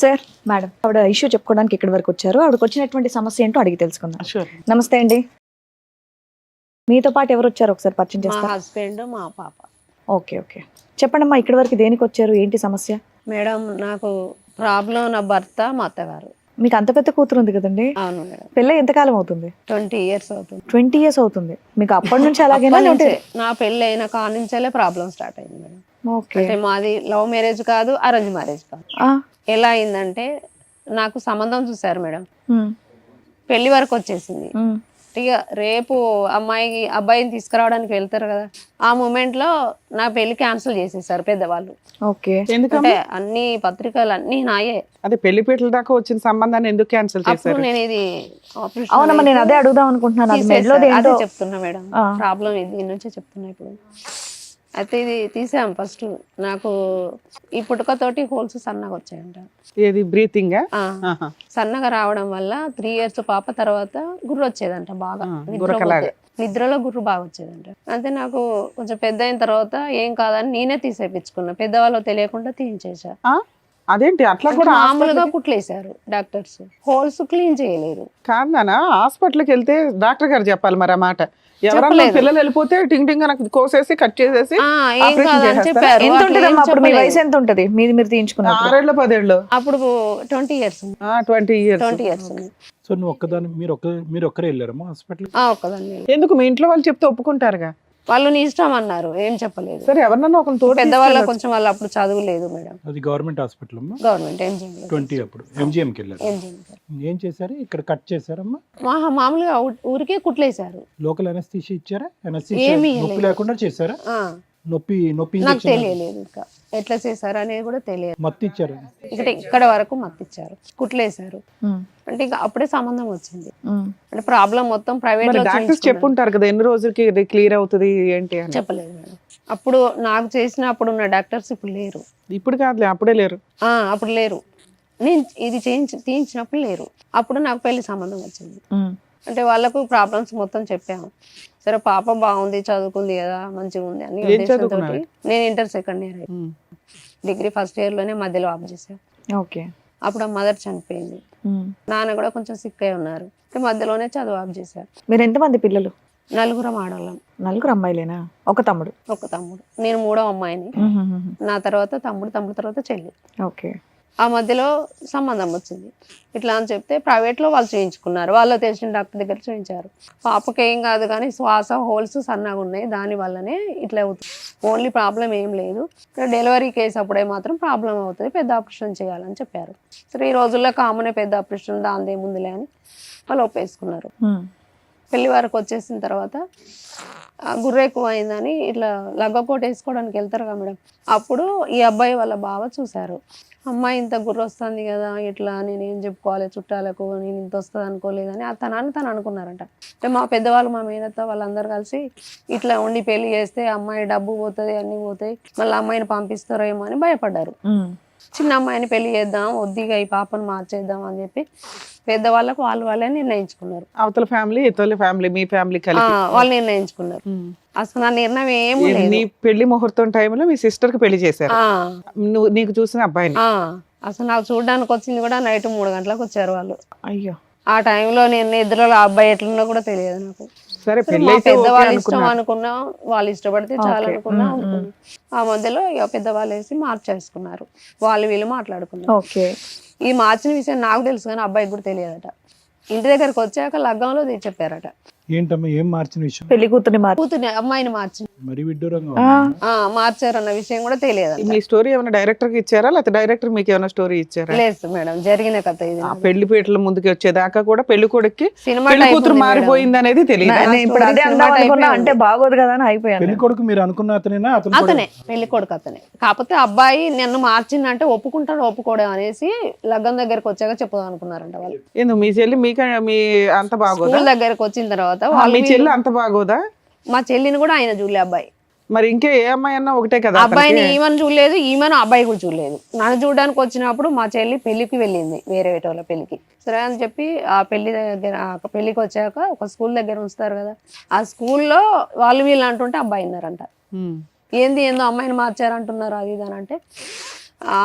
Sir, madam ఆవిడ issue చెప్పుకోవడానికి ఇక్కడి వరకు వచ్చారు. ఆవిడకి వచ్చినటువంటి సమస్య ఏంటో అడిగి తెలుసుకుందాం. షూర్. నమస్తే అండి. మీతో పాటు ఎవరు వచ్చారు ఒకసారి పరిచయం మా చేస్తారా? హస్బెండ్, మా పాప. ఓకే ఓకే, చెప్పండమ్మా, ఇక్కడి వరకు దేనికి వచ్చారు, ఏంటి సమస్య? మేడం, నాకు ప్రాబ్లం నా భర్త, మా అత్తగారు. మీకు అంత పెద్ద కూతురు ఉంది కదండి. అవును మేడం. పెళ్ళి ఎంతకాలం అవుతుంది? 20 years అవుతుంది. 20 years అవుతుంది. మీకు అప్పటి నుంచి అలాగేనా? అప్పటి నుంచే, నా పెళ్ళి అయిన కాడ నుంచే ప్రాబ్లం స్టార్ట్ అయింది మేడం. ఓకే. అంటే మాది లవ్ మ్యారేజ్ కాదు, అరేంజ్ మ్యారేజ్ కాదు. ఎలా అయిందంటే, నాకు సంబంధం చూసారు మేడం, పెళ్లి వరకు వచ్చేసింది. ఇక రేపు అబ్బాయిని తీసుకురావడానికి వెళ్తారు కదా, ఆ మూమెంట్ లో నా పెళ్లి క్యాన్సిల్ చేసేసారు పెద్దవాళ్ళు. ఓకే. ఎందుకంటే అన్ని పత్రికలు అన్ని నాయే. అదే పెళ్లిపేటల దాకా వచ్చిన సంబంధాన్ని ఎందుకు క్యాన్సిల్ చేశారు? అప్పుడు నేను ఇది అవునమ్మా, నేను అదే అడుగుదాం అనుకుంటున్నాను. అదే చెప్తున్నా మేడం, ప్రాబ్లం దీని నుంచే చెప్తున్నా. ఇప్పుడు అయితే ఇది తీసాం. ఫస్ట్ నాకు ఈ పుట్టుకతోటి హోల్స్ సన్నగా వచ్చాయంట. ఏది బ్రీతింగ్? సన్నగా రావడం వల్ల 3 years పాప తర్వాత గుర్రు వచ్చేదంట బాగా. నిద్రలో గుర్రు బాగా వచ్చేదంట. అయితే నాకు కొంచెం పెద్ద అయిన తర్వాత ఏం కాదని నేనే తీసేపించుకున్నా, పెద్దవాళ్ళు తెలియకుండా తీయించేసా. అదేంటి అట్లా కూడా? మామూలుగా కుట్లేశారు డాక్టర్స్, హోల్స్ క్లీన్ చేయలేరు. కాదనా, హాస్పిటల్కి వెళ్తే డాక్టర్ గారు చెప్పాలి మరి ఆ మాట. ఎవరన్నా పిల్లలు వెళ్ళిపోతే టింగ్ టింగ్ నాకు కోసేసి కట్ చేసేసి చెప్పారు. ఎంత ఉంటదమ్మా అప్పుడు మీ వయసు? ఎంత ఉంటది మీది మీరు తీయించుకున్నారు? 6 ఏళ్ళు 10 ఏళ్ళు? అప్పుడు 20 years. 20 years. సో నువ్వు ఒక్కదాని మీరు ఒక్కరే వెళ్ళారమ్మా హాస్పిటల్? ఒక్కదాన్ని. ఎందుకు? మీ ఇంట్లో వాళ్ళు చెప్తే ఒప్పుకుంటారుగా. వాళ్ళు నీ ఇష్టం అన్నారు, ఏం చెప్పలేదు. సరే, ఎవరన్నా ఒక తోడు పెద్దవాళ్ళ కొంచెం వాళ్ళు అప్పుడు చదువు లేదు మేడం. అది గవర్నమెంట్ హాస్పిటల్ అమ్మా? Government MGM. 20 అప్పుడు ఎంజిఎంకి వెళ్ళారు. ఏం చేశారు? ఇక్కడ కట్ చేశారమ్మా? మామూలుగా ఊరికే కుట్లేశారు. లోకల్ అనస్థీషియా ఇచ్చారా? అనస్థీషియా నొప్పి లేకుండా చేశారా? నొప్పి నాకు తెలియలేదు ఇంకా ఎట్లా చేశారు అనేది కూడా తెలియదు. మత్తు ఇచ్చారు? ఇక్కడ వరకు మత్తు ఇచ్చారు, కుట్లేశారు. అంటే ఇంకా అప్పుడే సంబంధం వచ్చింది. అంటే ప్రాబ్లం మొత్తం ప్రైవేట్ లో డాక్టర్స్ చెప్పుంటారు కదా, ఎన్ని రోజులకి క్లియర్ అవుతుంది ఏంటి అని. చెప్పలేదు మేడం. అప్పుడు నాకు చేసినప్పుడు ఉన్న డాక్టర్స్ ఇప్పుడు లేరు. ఇప్పుడు కాదులే, అప్పుడే లేరు. అప్పుడు లేరు. నేను ఇది తీయించినప్పుడు లేరు. అప్పుడు నాకు పెళ్లి సంబంధం వచ్చింది. అంటే వాళ్ళకు ప్రాబ్లమ్స్ మొత్తం చెప్పాము. సరే, పాప బాగుంది, చదువుకుంది కదా, మంచిగా ఉంది అని ఉద్దేశంతో నేను inter 2nd year degree 1st year లోనే మధ్యలో ఆఫ్ చేశాను. ఓకే. అప్పుడు ఆ మదర్ చనిపోయింది, నాన్న కూడా కొంచెం సిక్ అయి ఉన్నారు. మధ్యలోనే చదువు ఆఫ్ చేశారు. మీరు ఎంతమంది పిల్లలు? 4 ఆడవాళ్ళం. 4 అమ్మాయిలేనా? ఒక తమ్ముడు? ఒక తమ్ముడు. నేను 3వ అమ్మాయిని. నా తర్వాత తమ్ముడు తర్వాత చెల్లి. ఓకే. ఆ మధ్యలో సంబంధం వచ్చింది. ఇట్లా అని చెప్తే ప్రైవేట్లో వాళ్ళు చేయించుకున్నారు. వాళ్ళు తెలిసిన డాక్టర్ దగ్గర చేయించారు. పాపకి ఏం కాదు కానీ శ్వాస హోల్స్ సన్నగా ఉన్నాయి, దాని వల్లనే ఇట్లా అవుతుంది. ఓన్లీ ప్రాబ్లం ఏం లేదు, డెలివరీ కేసు అప్పుడే మాత్రం ప్రాబ్లం అవుతుంది, పెద్ద ఆపరేషన్ చేయాలని చెప్పారు. సరే, ఈ రోజుల్లో కామనే పెద్ద ఆపరేషన్, దాని ఏముందిలే అని వాళ్ళు ఒప్పేసుకున్నారు. పెళ్లి వరకు వచ్చేసిన తర్వాత గుర్రె ఎక్కువ అయిందని ఇట్లా లగ్గకోట వేసుకోవడానికి వెళ్తారు కదా మేడం, అప్పుడు ఈ అబ్బాయి వాళ్ళ బావ చూశారు. అమ్మాయి ఇంత గుర్ర వస్తుంది కదా, ఇట్లా నేను ఏం చెప్పుకోవాలి చుట్టాలకు, నేను ఇంత వస్తుంది అనుకోలేదని తను అనుకున్నారంట. అంటే మా పెద్దవాళ్ళు, మా మేనత్త వాళ్ళందరూ కలిసి ఇట్లా ఉండి పెళ్లి చేస్తే అమ్మాయి డబ్బు పోతుంది, అన్ని పోతాయి, మళ్ళీ అమ్మాయిని పంపిస్తారో ఏమో అని భయపడ్డారు. చిన్న అమ్మాయిని పెళ్లి చేద్దాం, వద్దిగా ఈ పాపను మార్చేద్దాం అని చెప్పి పెద్దవాళ్ళకు వాళ్ళే నిర్ణయించుకున్నారు. అవతల ఫ్యామిలీ, ఇతల ఫ్యామిలీ, మీ ఫ్యామిలీ కలిపి వాళ్ళు నిర్ణయించుకున్నారు. అసలు నా నిర్ణయం ఏమీ లేదు. నీ పెళ్లి ముహూర్తం టైంలో మీ సిస్టర్ కి పెళ్లి చేశారు, నీకు చూసిన అబ్బాయిని. అసలు నాకు చూడడానికి వచ్చింది కూడా నైట్ 3 గంటలకు వచ్చారు వాళ్ళు. అయ్యో. ఆ టైంలో నేను నిద్రలో ఆ అబ్బాయి ఎట్లున్నా కూడా తెలియదు నాకు. సరే, పెద్దవాళ్ళు ఇష్టం అనుకున్నా, వాళ్ళు ఇష్టపడితే చాలా అనుకున్నా. ఆ మధ్యలో ఇక పెద్దవాళ్ళు వేసి మార్చేసుకున్నారు, వాళ్ళు వీళ్ళు మాట్లాడుకున్నారు. ఈ మార్చిన విషయం నాకు తెలుసు కానీ అబ్బాయికి కూడా తెలియదట. ఇంటి దగ్గరకు వచ్చాక లగ్గంలో చెప్పారట. ఏంటమ్మా ఏం మార్చిన విషయం? పెళ్లి కూతుర్ని అమ్మాయిని మార్చి మరి విడ్డూరంగా మార్చారన్న విషయం కూడా తెలియదు. మీ స్టోరీ ఏమైనా డైరెక్టర్ కి ఇచ్చారా, లేకపోతే డైరెక్టర్ మీకు ఏమైనా స్టోరీ ఇచ్చారా? లేదు మేడం, జరిగిన కథ ఇది. పెళ్లి పీటల ముందుకి వచ్చేదాకా కూడా పెళ్లి కొడుక్కి పెళ్లి కూతురు మారిపోయింది అనేది తెలియదు. ఇప్పుడు అదే అంటే బాగోదు కదా అని అయిపోయాను. పెళ్లి కొడుకు మీరు అనుకున్న అతనేనా? అతనే పెళ్లి కొడుకు, అతనే. కాకపోతే అబ్బాయి నన్ను మార్చిందంటే ఒప్పుకుంటాడు ఒప్పుకోడు అనేసి లగ్గం దగ్గరకు వచ్చాక చెప్పుదాం అనుకున్నారంట వాళ్ళు. ఎందుకు మీ చెల్లి మీ అంత బాగోదా? స్కూల్ దగ్గరకు వచ్చిన తర్వాత మీ చెల్లి అంత బాగోదా? మా చెల్లిని కూడా ఆయన చూడలే అబ్బాయి. మరి ఇంకే ఏ అమ్మాయి అన్నా ఒకటే కదా. అబ్బాయిని ఈమెను చూడలేదు, ఈమెను అబ్బాయి కూడా చూడలేదు. నన్ను చూడడానికి వచ్చినప్పుడు మా చెల్లి పెళ్లికి వెళ్ళింది, వేరే వాళ్ళ పెళ్లికి. సరే అని చెప్పి ఆ పెళ్లి దగ్గర పెళ్లికి వచ్చాక ఒక స్కూల్ దగ్గర ఉంచుతారు కదా, ఆ స్కూల్లో వాళ్ళు వీళ్ళు అంటుంటే అబ్బాయి విన్నారంట. ఏందో అమ్మాయిని మార్చారంటున్నారు అది ఇది అని అంటే ఆ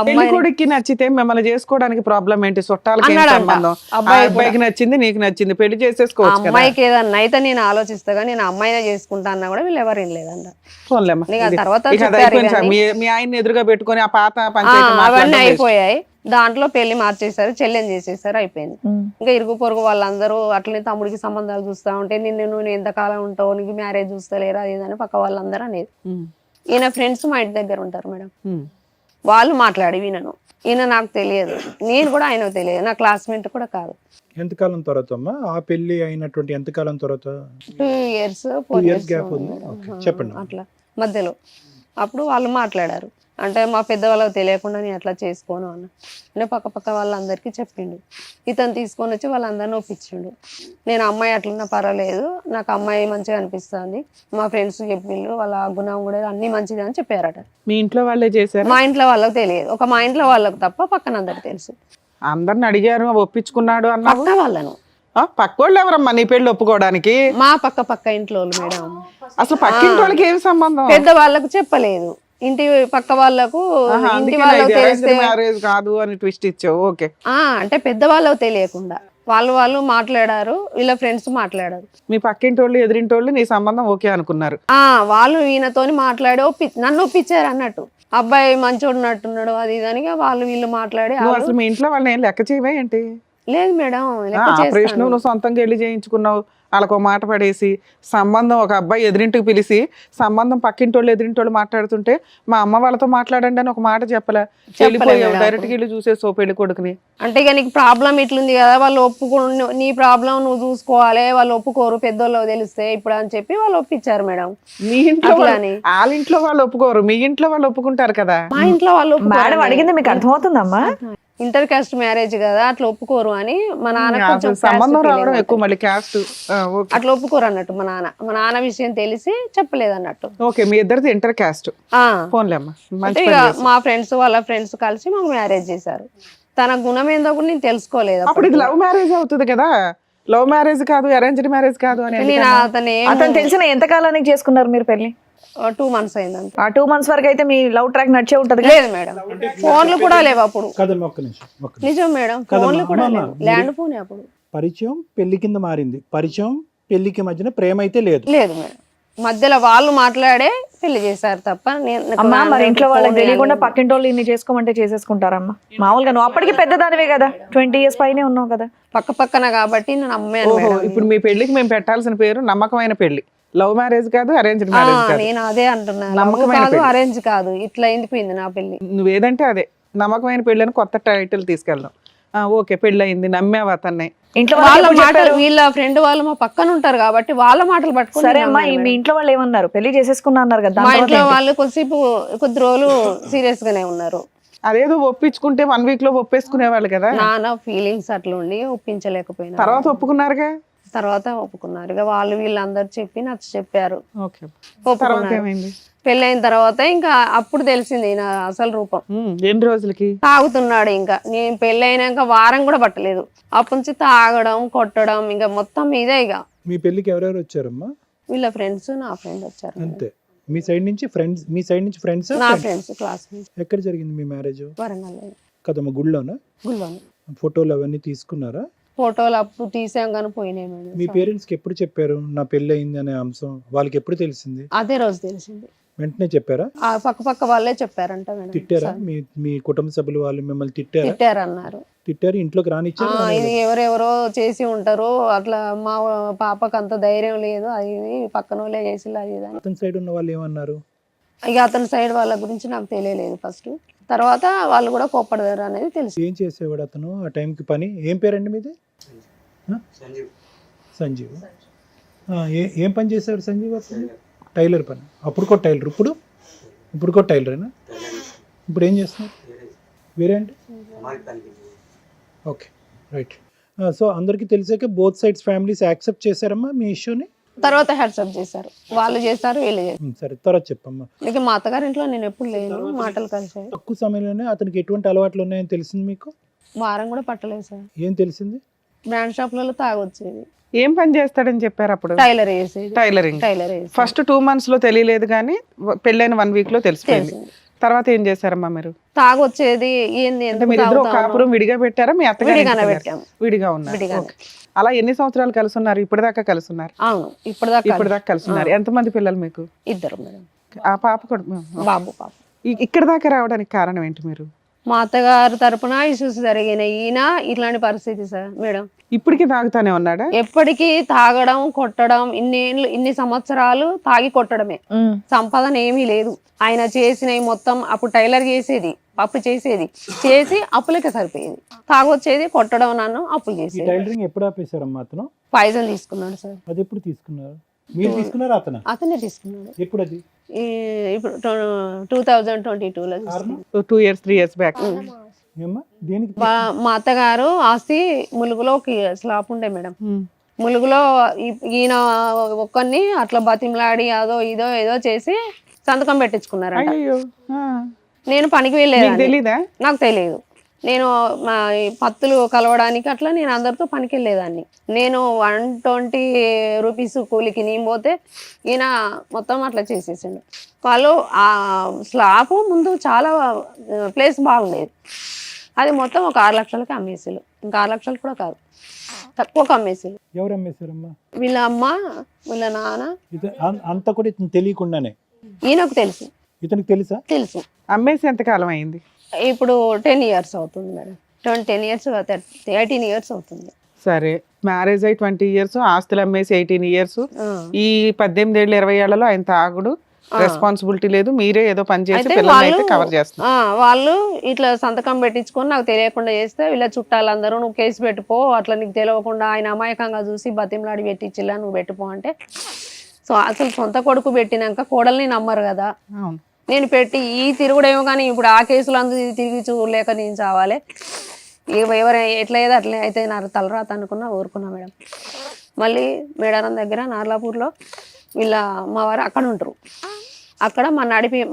పెళ్లి అమ్మాయి కొడుక్కి నచ్చితే మిమ్మల్ని చేసుకోవడానికి ప్రాబ్లం ఏంటి? చుట్టాలకి ఏం అన్నాడంట. సంబంధం? ఆ అబ్బాయి అబ్బాయికి నచ్చింది, నీకు నచ్చింది, పెళ్లి ఆ చేసేసుకోవచ్చు కదా. అమ్మాయికి ఏదన్నా అయితే నేను ఆలోచిస్తాగా నేను అమ్మాయినే చేసుకుంటా అన్నా కూడా వీళ్ళు ఎవరు వినలేదంట. పోన్లేమ్మా. నీకు ఆ ఇది- తర్వాత ఇక అది చెప్పారు అయిపోయింది సార్. ఇవన్నీ. మీ ఆయన్ని ఎదురుగా పెట్టుకొని ఆ పాత పంచాయతీ అవన్నీ మాట్లాడడం waste. అయిపోయాయి. దాంట్లో పెళ్లి మార్చేశారు, చెల్లెని చేసేసారు, అయిపోయింది. ఇంకా ఇరుగు పొరుగు వాళ్ళందరూ అట్లనే తమ్ముడికి సంబంధాలు చూస్తా ఉంటే నువ్వు ఎంతకాలం ఉంటావు, నీకు మ్యారేజ్ చూస్తలేరా అది ఇది అని పక్క వాళ్ళందరూ అనేది. ఈయన ఫ్రెండ్స్ మా ఇంటి దగ్గర ఉంటారు మేడం, వాళ్ళు మాట్లాడి వినను. ఈయన నాకు తెలియదు, నేను కూడా ఆయనకు తెలియదు, నా క్లాస్మేట్ కూడా కాదు. ఎంతకాలం తర్వాత అమ్మా ఆ పెళ్లి అయినటువంటి ఎంతకాలం తర్వాత? 2 years 4 2 years years gap ఉంది. Okay, చెప్పండి. అట్లా మధ్యలో అప్పుడు వాళ్ళు మాట్లాడారు. అంటే మా పెద్దవాళ్ళకి తెలియకుండా నేను అట్లా చేసుకోను అన్న. అంటే పక్క వాళ్ళందరికీ చెప్పిండు. ఇతను తీసుకొని వచ్చి వాళ్ళందరినీ ఒప్పించిండు. నేను అమ్మాయి అట్లున్నా పర్వాలేదు, నాకు అమ్మాయి మంచిగా అనిపిస్తుంది, మా ఫ్రెండ్స్ చెప్పిండు, వాళ్ళ గుణం కూడా అన్ని మంచిది అని చెప్పారట. మీ ఇంట్లో వాళ్ళే చేశారు? మా ఇంట్లో వాళ్ళకి తెలియదు, ఒక మా ఇంట్లో వాళ్ళకి తప్ప పక్కన అందరికి తెలుసు. అందరిని అడిగారు, ఒప్పించుకున్నాడు అన్నావు. పక్క వాళ్ళను, పక్కోళ్ళు ఎవరమ్మా నీ పెళ్లి ఒప్పుకోవడానికి? మా పక్క ఇంట్లో వాళ్ళు మేడం. అసలు పక్కింటి వాళ్ళకి ఏం సంబంధం? పెద్ద వాళ్ళకు చెప్పలేదు, ఇంటి పక్క వాళ్ళకు, ఇంటి వాళ్ళకు తెలిస్తే మ్యారేజ్ కాదు అని ట్విస్ట్ ఇచ్చావు. ఓకే. అంటే పెద్దవాళ్ళకు తెలియకుండా వాళ్ళు మాట్లాడారు, వీళ్ళ ఫ్రెండ్స్ మాట్లాడారు. మీ పక్కింటి వాళ్ళు ఎదురింటి వాళ్ళు నీ సంబంధం ఓకే అనుకున్నారు. వాళ్ళు ఈయనతోని మాట్లాడి నన్ను ఒప్పించారు అన్నట్టు. అబ్బాయి మంచోడు ఉన్నట్టున్నాడు అది ఇదనిగా వాళ్ళు వీళ్ళు మాట్లాడి. నువ్వు అసలు మీ ఇంట్లో వాళ్ళని ఏం లెక్క చేయవే ఏంటి? లేదు మేడం, ఆపరేషన్ నువ్వు సొంతంగా వెళ్ళి చేయించుకున్నావు, వాళ్ళకు మాట పడేసి సంబంధం ఒక అబ్బాయి ఎదురింటికి పిలిచి సంబంధం పక్కింటి వాళ్ళు ఎదురింటి వాళ్ళు మాట్లాడుతుంటే మా అమ్మ వాళ్ళతో మాట్లాడండి అని ఒక మాట చెప్పలే, వెళ్ళిపోయావు డైరెక్ట్గా వెళ్ళి చూసేసో పెళ్లి కొడుకుని. అంటే ఇక నీకు ప్రాబ్లం ఇట్లుంది కదా, వాళ్ళు నీ ప్రాబ్లం నువ్వు చూసుకోవాలి, వాళ్ళు ఒప్పుకోరు పెద్దోళ్ళు తెలిస్తే ఇప్పుడు అని చెప్పి వాళ్ళు ఒప్పించారు మేడం. మీ ఇంట్లో వాళ్ళ ఇంట్లో వాళ్ళు ఒప్పుకోరు, మీ ఇంట్లో వాళ్ళు ఒప్పుకుంటారు కదా. మా ఇంట్లో వాళ్ళు మేడం అడిగింది మీకు అర్థమవుతుందమ్మా? ఇంటర్ కాస్ట్ మ్యారేజ్ కదా, అట్లా ఒప్పుకోరు అని మా నాన్న కొంచెం సంబంధం రావడం ఎక్కువ, మళ్ళీ క్యాస్ట్ అట్లా ఒప్పుకోరు అన్నట్టు. మా నాన్న విషయం తెలిసి చెప్పలేదు అన్నట్టు. ఓకే, మీ ఇద్దరిది ఇంటర్ క్యాస్ట్. ఫోన్లేమ్మా. అంటే ఇక మా ఫ్రెండ్స్ వాళ్ళ ఫ్రెండ్స్ కలిసి మాకు మ్యారేజ్ చేశారు. తన గుణం ఏందో కూడా నేను తెలుసుకోలేదు. అప్పుడు ఇది లవ్ మ్యారేజ్ అవుతుంది కదా, లవ్ మ్యారేజ్ కాదు అరేంజ్డ్ మ్యారేజ్ కాదు అని. నేను అతను తెలిసిన ఎంత కాలానికి చేసుకున్నారు మీరు పెళ్లి? 2 months అయిందంట. ఆ 2 months వరకు అయితే మీ లవ్ ట్రాక్ నడిచే ఉంటది. లేదు మేడం, ఫోన్లు కూడా లేవు అప్పుడు. కదమ్మా ఒక్క నిమిషం. నిజం మేడం, ఫోన్లు కూడా లేవు, ల్యాండ్ ఫోన్ అప్పుడు. పరిచయం పెళ్లి కింద మారింది, పరిచయం పెళ్లికి మధ్యన ప్రేమ అయితే లేదు. లేదు మేడం, మధ్యలో వాళ్ళు మాట్లాడే పెళ్లి చేశారు తప్ప. అమ్మా మరి ఇంట్లో వాళ్ళకి తెలియకుండా పక్కింటి వాళ్ళు ఇన్ని చేసుకోమంటే చేసేసుకుంటారమ్మా? మామూలుగా నువ్వు అప్పటికి పెద్దదానివే కదా, 20 years పైనే ఉన్నావు కదా. పక్కన కాబట్టి నేను అమ్మాను మేడం. ఇప్పుడు మీ పెళ్లికి మేము పెట్టాల్సిన పేరు నమ్మకమైన పెళ్లి, లవ్ మ్యారేజ్ కాదు అరేంజ్డ్ మ్యారేజ్ కాదు. నేను అదే అంటున్నాను, కాదు అరేంజ్ కాదు, ఇట్లా ఎందుకుపోయింది నా పెళ్లి. నువ్వేదంటే అదే నమ్మకమైన పెళ్లి అని కొత్త టైటిల్ తీసుకెళ్దాం. ఓకే, పెళ్లి అయింది, నమ్మేవా అతన్ని? ఇంట్లో వాళ్ళ మాటలు, వీళ్ళ ఫ్రెండ్ వాళ్ళు మా పక్కన ఉంటారు కాబట్టి వాళ్ళ మాటలు పట్టుకుని. సరే అమ్మా, మీ ఇంట్లో వాళ్ళు ఏమన్నారు? పెళ్లి చేసేసుకున్నా అన్నారు కదా. మా ఇంట్లో వాళ్ళు కొద్ది రోజులు సీరియస్ గానే ఉన్నారు. అదేదో ఒప్పించుకుంటే 1 week లో ఒప్పేసుకునేవాళ్ళు కదా. నాన్న ఫీలింగ్స్ అట్లా ఉండి ఒప్పించలేకపోయినా తర్వాత ఒప్పుకున్నారుగా. తర్వాత ఒప్పుకున్నారు. ఇక వాళ్ళు వీళ్ళందరూ చెప్పి నాకు చెప్పారు, ఓకే. తర్వాత ఏమైంది? పెళ్ళైన తర్వాత ఇంకా అప్పుడు తెలిసింది నా అసలు రూపం. ఎన్ని రోజులకి తాగుతున్నాడు. ఇంకా నేను పెళ్ళైనాక వారం కూడా పట్టలేదు, అప్పటి నుంచి తాగడం కొట్టడం ఇంకా మొత్తం ఇదే. ఇక మీ పెళ్లికి ఎవరెవరు వచ్చారమ్మా? వీళ్ళ ఫ్రెండ్స్, నా ఫ్రెండ్ వచ్చారు. అంతే. మీ సైడ్ నుంచి ఫ్రెండ్స్? నా ఫ్రెండ్స్, క్లాస్మేట్స్. ఎక్కడ జరిగింది మీ మ్యారేజ్? వరంగల్ కదమ్మా, గుళ్ళోనా? గుళ్ళోనే. ఫోటోలు అవన్నీ తీసుకున్నారా? ఫోటోలు అప్పుడు తీసాం కానీ పోయినాయి మేడం. మీ పేరెంట్స్ కి ఎప్పుడు చెప్పారు నా పెళ్లి అయింది అనే అంశం? వాళ్ళకి ఎప్పుడు తెలిసింది? అదే రోజు తెలిసింది. వెంటనే చెప్పారా? ఆ పక్క వాళ్ళే చెప్పారంట మేడం. తిట్టారా? మీ కుటుంబ సభ్యులు వాళ్ళు మిమ్మల్ని తిట్టారన్నారు. తిట్టారు, ఇంట్లోకి రానిచ్చారు? ఇది ఎవరెవరో చేసి ఉంటారు, అట్లా మా పాపకు అంత ధైర్యం లేదు, అది పక్కన వాళ్ళే చేసి అది ఇది అని. అతని సైడ్ ఉన్న వాళ్ళు ఏమన్నారు? ఇక అతని సైడ్ వాళ్ళ గురించి నాకు తెలియలేదు ఫస్ట్, తర్వాత వాళ్ళు కూడా కోప్పడతారు అనేది తెలుసు. ఏం చేసేవాడు అతను ఆ టైంకి పని? ఏం పేరండి మీది? సంజీవ్. ఏం పని చేసేవాడు సంజీవ్ అప్పుడు? టైలర్ పని. అప్పుడు కూడా టైలర్, ఇప్పుడు కూడా టైలరేనా? ఇప్పుడు ఏం చేస్తున్నారు? వేరే అంటే? Okay, right. సో అందరికీ తెలిసాక బోత్ సైడ్స్ ఫ్యామిలీస్ యాక్సెప్ట్ చేశారమ్మా మీ ఇష్యూని? తర్వాత హ్యాట్సప్ చేశారు, వాళ్ళు చేశారు వీళ్ళు చేశారు. సరే, తర్వాత చెప్పమ్మా. ఇక మా అత్తగారింట్లో నేను ఎప్పుడు లేను, మాటలు కలిసాయి. తక్కువ సమయంలోనే అతనికి ఎటువంటి అలవాట్లు ఉన్నాయని తెలిసింది మీకు? వారం కూడా పట్టలేదు సార్. ఏం తెలిసింది? బ్రాండ్ షాప్లలో తాగొచ్చేది, ఏం పని చేస్తాడని చెప్పారు అప్పుడు? టైలర్ వేసేది. టైలరింగ్. టైలర్ వేసేది. ఫస్ట్ 2 months లో తెలియలేదు కానీ పెళ్ళైన 1 week లో తెలిసిపోయింది. తర్వాత ఏం చేశారమ్మా మీరు? తాగొచ్చేది. ఏంది అంటే ఎందుకు మీరు ఇద్దరు తాగుతావు? కాపురం విడిగా పెట్టారా? మీ అత్తగారు విడిగానే ఇంటికి పెట్టాము. వెళ్ళారా? విడిగా ఉన్నారు. విడిగానే. Okay. అలా ఎన్ని సంవత్సరాలు కలిసి ఉన్నారు? ఇప్పటిదాకా కలిసి ఉన్నారు? అవును, ఇప్పటిదాకా ఇప్పటిదాకా కలిసి ఉన్నారు. ఎంతమంది పిల్లలు మీకు? 2 మేడం. ఆ పాప కూడా బాబు పాప. ఇక్కడ దాకా రావడానికి కారణం ఏంటి? మీరు మా అత్తగారు తరపున ఇష్యూస్ జరిగినాయి. ఈయన ఇట్లాంటి పరిస్థితి సార్ మేడం. ఇప్పటికీ తాగుతానే ఉన్నాడా? ఎప్పటికీ తాగడం, కొట్టడం, ఇన్ని సంవత్సరాలు తాగి కొట్టడమే. సంపాదన ఏమీ లేదు. ఆయన చేసినవి మొత్తం అప్పుడు టైలర్ చేసేది, అప్పు చేసేది, చేసి అప్పులకే సరిపోయేది. తాగొచ్చేది, కొట్టడం, నన్ను అప్పులు ఈ చేసేది. టైలరింగ్ ఎప్పుడు ఆపేశారమ్మా అతను? పాయిజన్ తీసుకున్నాడు సార్. అది ఎప్పుడు తీసుకున్నారు? మీరు తీసుకున్నారా అతను? అతనే తీసుకున్నాడు. ఎప్పుడు అది? ఇప్పుడు 2022లో కారణం? 2 years 3 years బ్యాక్. ఏమ్మా దేనికి? మా అత్తగారు ఆస్తి ములుగులో ఒక స్లాప్ ఉండే మేడం. ములుగులో ఈయన ఒక్కరిని అట్లా బతిమలాడి అదో ఇదో ఏదో చేసి సంతకం పెట్టించుకున్నారంట. అయ్యో, నేను పనికి మీకు వెళ్ళేదాన్ని. తెలీదా? నాకు తెలియదు. నేను ఈ పత్తులు కలవడానికి అట్లా నేను అందరితో పనికి వెళ్ళేదాన్ని. నేను 120 రూపీస్ కూలికి నేను పోతే ఈయన మొత్తం అట్లా చేసేసిండు. వాళ్ళు ఆ స్లాబ్ ముందు చాలా ప్లేస్ బాగుండేది, అది మొత్తం ఒక 6 లక్షలకి అమ్మేసారు. ఇంకా 6 లక్షలు కూడా కాదు, తక్కువకి అమ్మేసారు. ఎవరు అమ్మేశారమ్మా? వీళ్ళ అమ్మ, వీళ్ళ నాన్న. అంతా కూడా ఇతను తెలియకుండానే? ఈయనకు తెలుసు. ఇతనికి తెలుసా? తెలుసు. అమ్మేసి ఎంతకాలం అయింది? ఇప్పుడు 10 years అవుతుంది మేడం. 10 years 18 years అవుతుంది. సరే, మ్యారేజ్ అయ్యి 20 years, ఆస్తులు అమ్మేసి 18 years. ఈ 18 ఏళ్ళు 20 ఏళ్లలో ఆయన తాగుడు, రెస్పాన్సిబిలిటీ లేదు, మీరే ఏదో పని చేసి పిల్లల్ని అయితే కవర్ చేస్తున్నారు. వాళ్ళు ఇట్లా సంతకం పెట్టించుకొని నాకు తెలియకుండా చేస్తే వీళ్ళ చుట్టాలందరూ నువ్వు కేసు పెట్టుకో, అట్లా నీకు తెలియకుండా ఆయన అమాయకంగా చూసి బతిమలాడి పెట్టించిలా నువ్వు పెట్టుకో అంటే, సో అసలు సొంత కొడుకు పెట్టినాక కోడల్ని నమ్మరు కదా. అవును. నేను పెట్టి ఈ తిరుగుడేమో కానీ ఇప్పుడు ఆ కేసులు అందరూ తిరిగి చూడలేక నేను చావాలి. ఎవరు ఎట్లా ఏదో అట్లా అయితే నాకు తలరాత అనుకున్నా, ఊరుకున్నా మేడం. మళ్ళీ మేడారం దగ్గర నార్లాపూర్లో వీళ్ళ మా వారు అక్కడ ఉంటారు. అక్కడ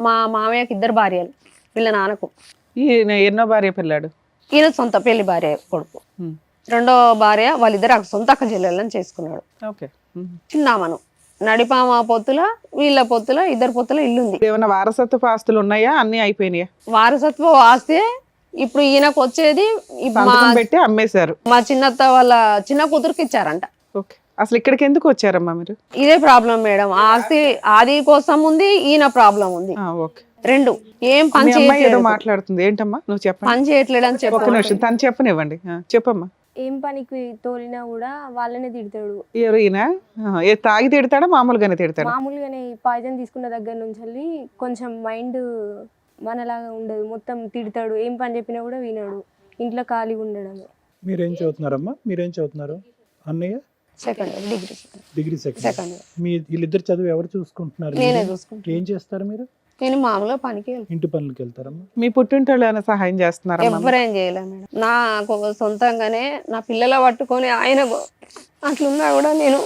మా మామయ్యకి 2 భార్యలు, వీళ్ళ నాన్నకు. ఈయన ఎన్నో భార్య పిల్లాడు? ఈయన సొంత పెళ్లి భార్య కొడుకు. 2వ భార్య వాళ్ళిద్దరు సొంత అక్క చెల్లెళ్ళని చేసుకున్నాడు. ఓకే. చిన్నామను నడిపామ పొత్తుల, వీళ్ళ పొత్తుల, 2 పొత్తుల ఇల్లుంది. ఏమైనా వారసత్వ ఆస్తులు ఉన్నాయా? అన్ని అయిపోయినాయా? వారసత్వ ఆస్తి ఇప్పుడు ఈయనకు వచ్చేది సంతకం పెట్టి అమ్మేశారు. మా చిన్నత్త వాళ్ళ చిన్న కూతురుకి ఇచ్చారంట. ఓకే. అసలు ఇక్కడికి ఎందుకు వచ్చారమ్మా మీరు? ఇదే ప్రాబ్లం మేడం. ఆస్తి ఆది కోసం ఉంది, ఈయన ప్రాబ్లం ఉంది. ఓకే. 2 ఏం పని మీ అమ్మాయి ఏదో చేయట్లేదు. మాట్లాడుతుంది, ఏంటమ్మా? నువ్వు చెప్పండి. పని చేయట్లేదు అని ఒక్క చెప్పి నిమిషం, తను చెప్పనివ్వండి. చెప్పమ్మా. ఏం పనికి తోలినా కూడా వాళ్ళనే తిడతాడు. ఎవరు ఈయన? తాగి తిడతాడా, మామూలుగానే తిడతాడా? మామూలుగానే పాయిజన్ తీసుకున్న దగ్గర నుంచి కొంచెం మైండ్ మనలాగా ఉండదు, మొత్తం తిడతాడు. ఏం పని చెప్పినా కూడా వినడు, ఇంట్లో ఖాళీగా ఉండడమే. మీరేం చదువుతున్నారమ్మా? మీరేం చదువుతున్నారు? అన్నయ్య సెకండ్ డిగ్రీ సెకండ్ సెకండ్. మీ వీళ్ళిద్దరు చదువు ఎవరు చూసుకుంటున్నారు? నేనే చూసుకుంటాను. ఏం చేస్తారు మీరు? నేను మామూలుగా పనికి వెళ్తాను. ఇంటి పనులకి వెళ్తారమ్మా? మీ పుట్టింటోళ్ళు ఏమైనా సహాయం చేస్తున్నారా? ఎవరేం చేయలేదు మేడం. నాకు సొంతంగానే నా పిల్లల పట్టుకొని ఆయన అట్లున్నా కూడా నేను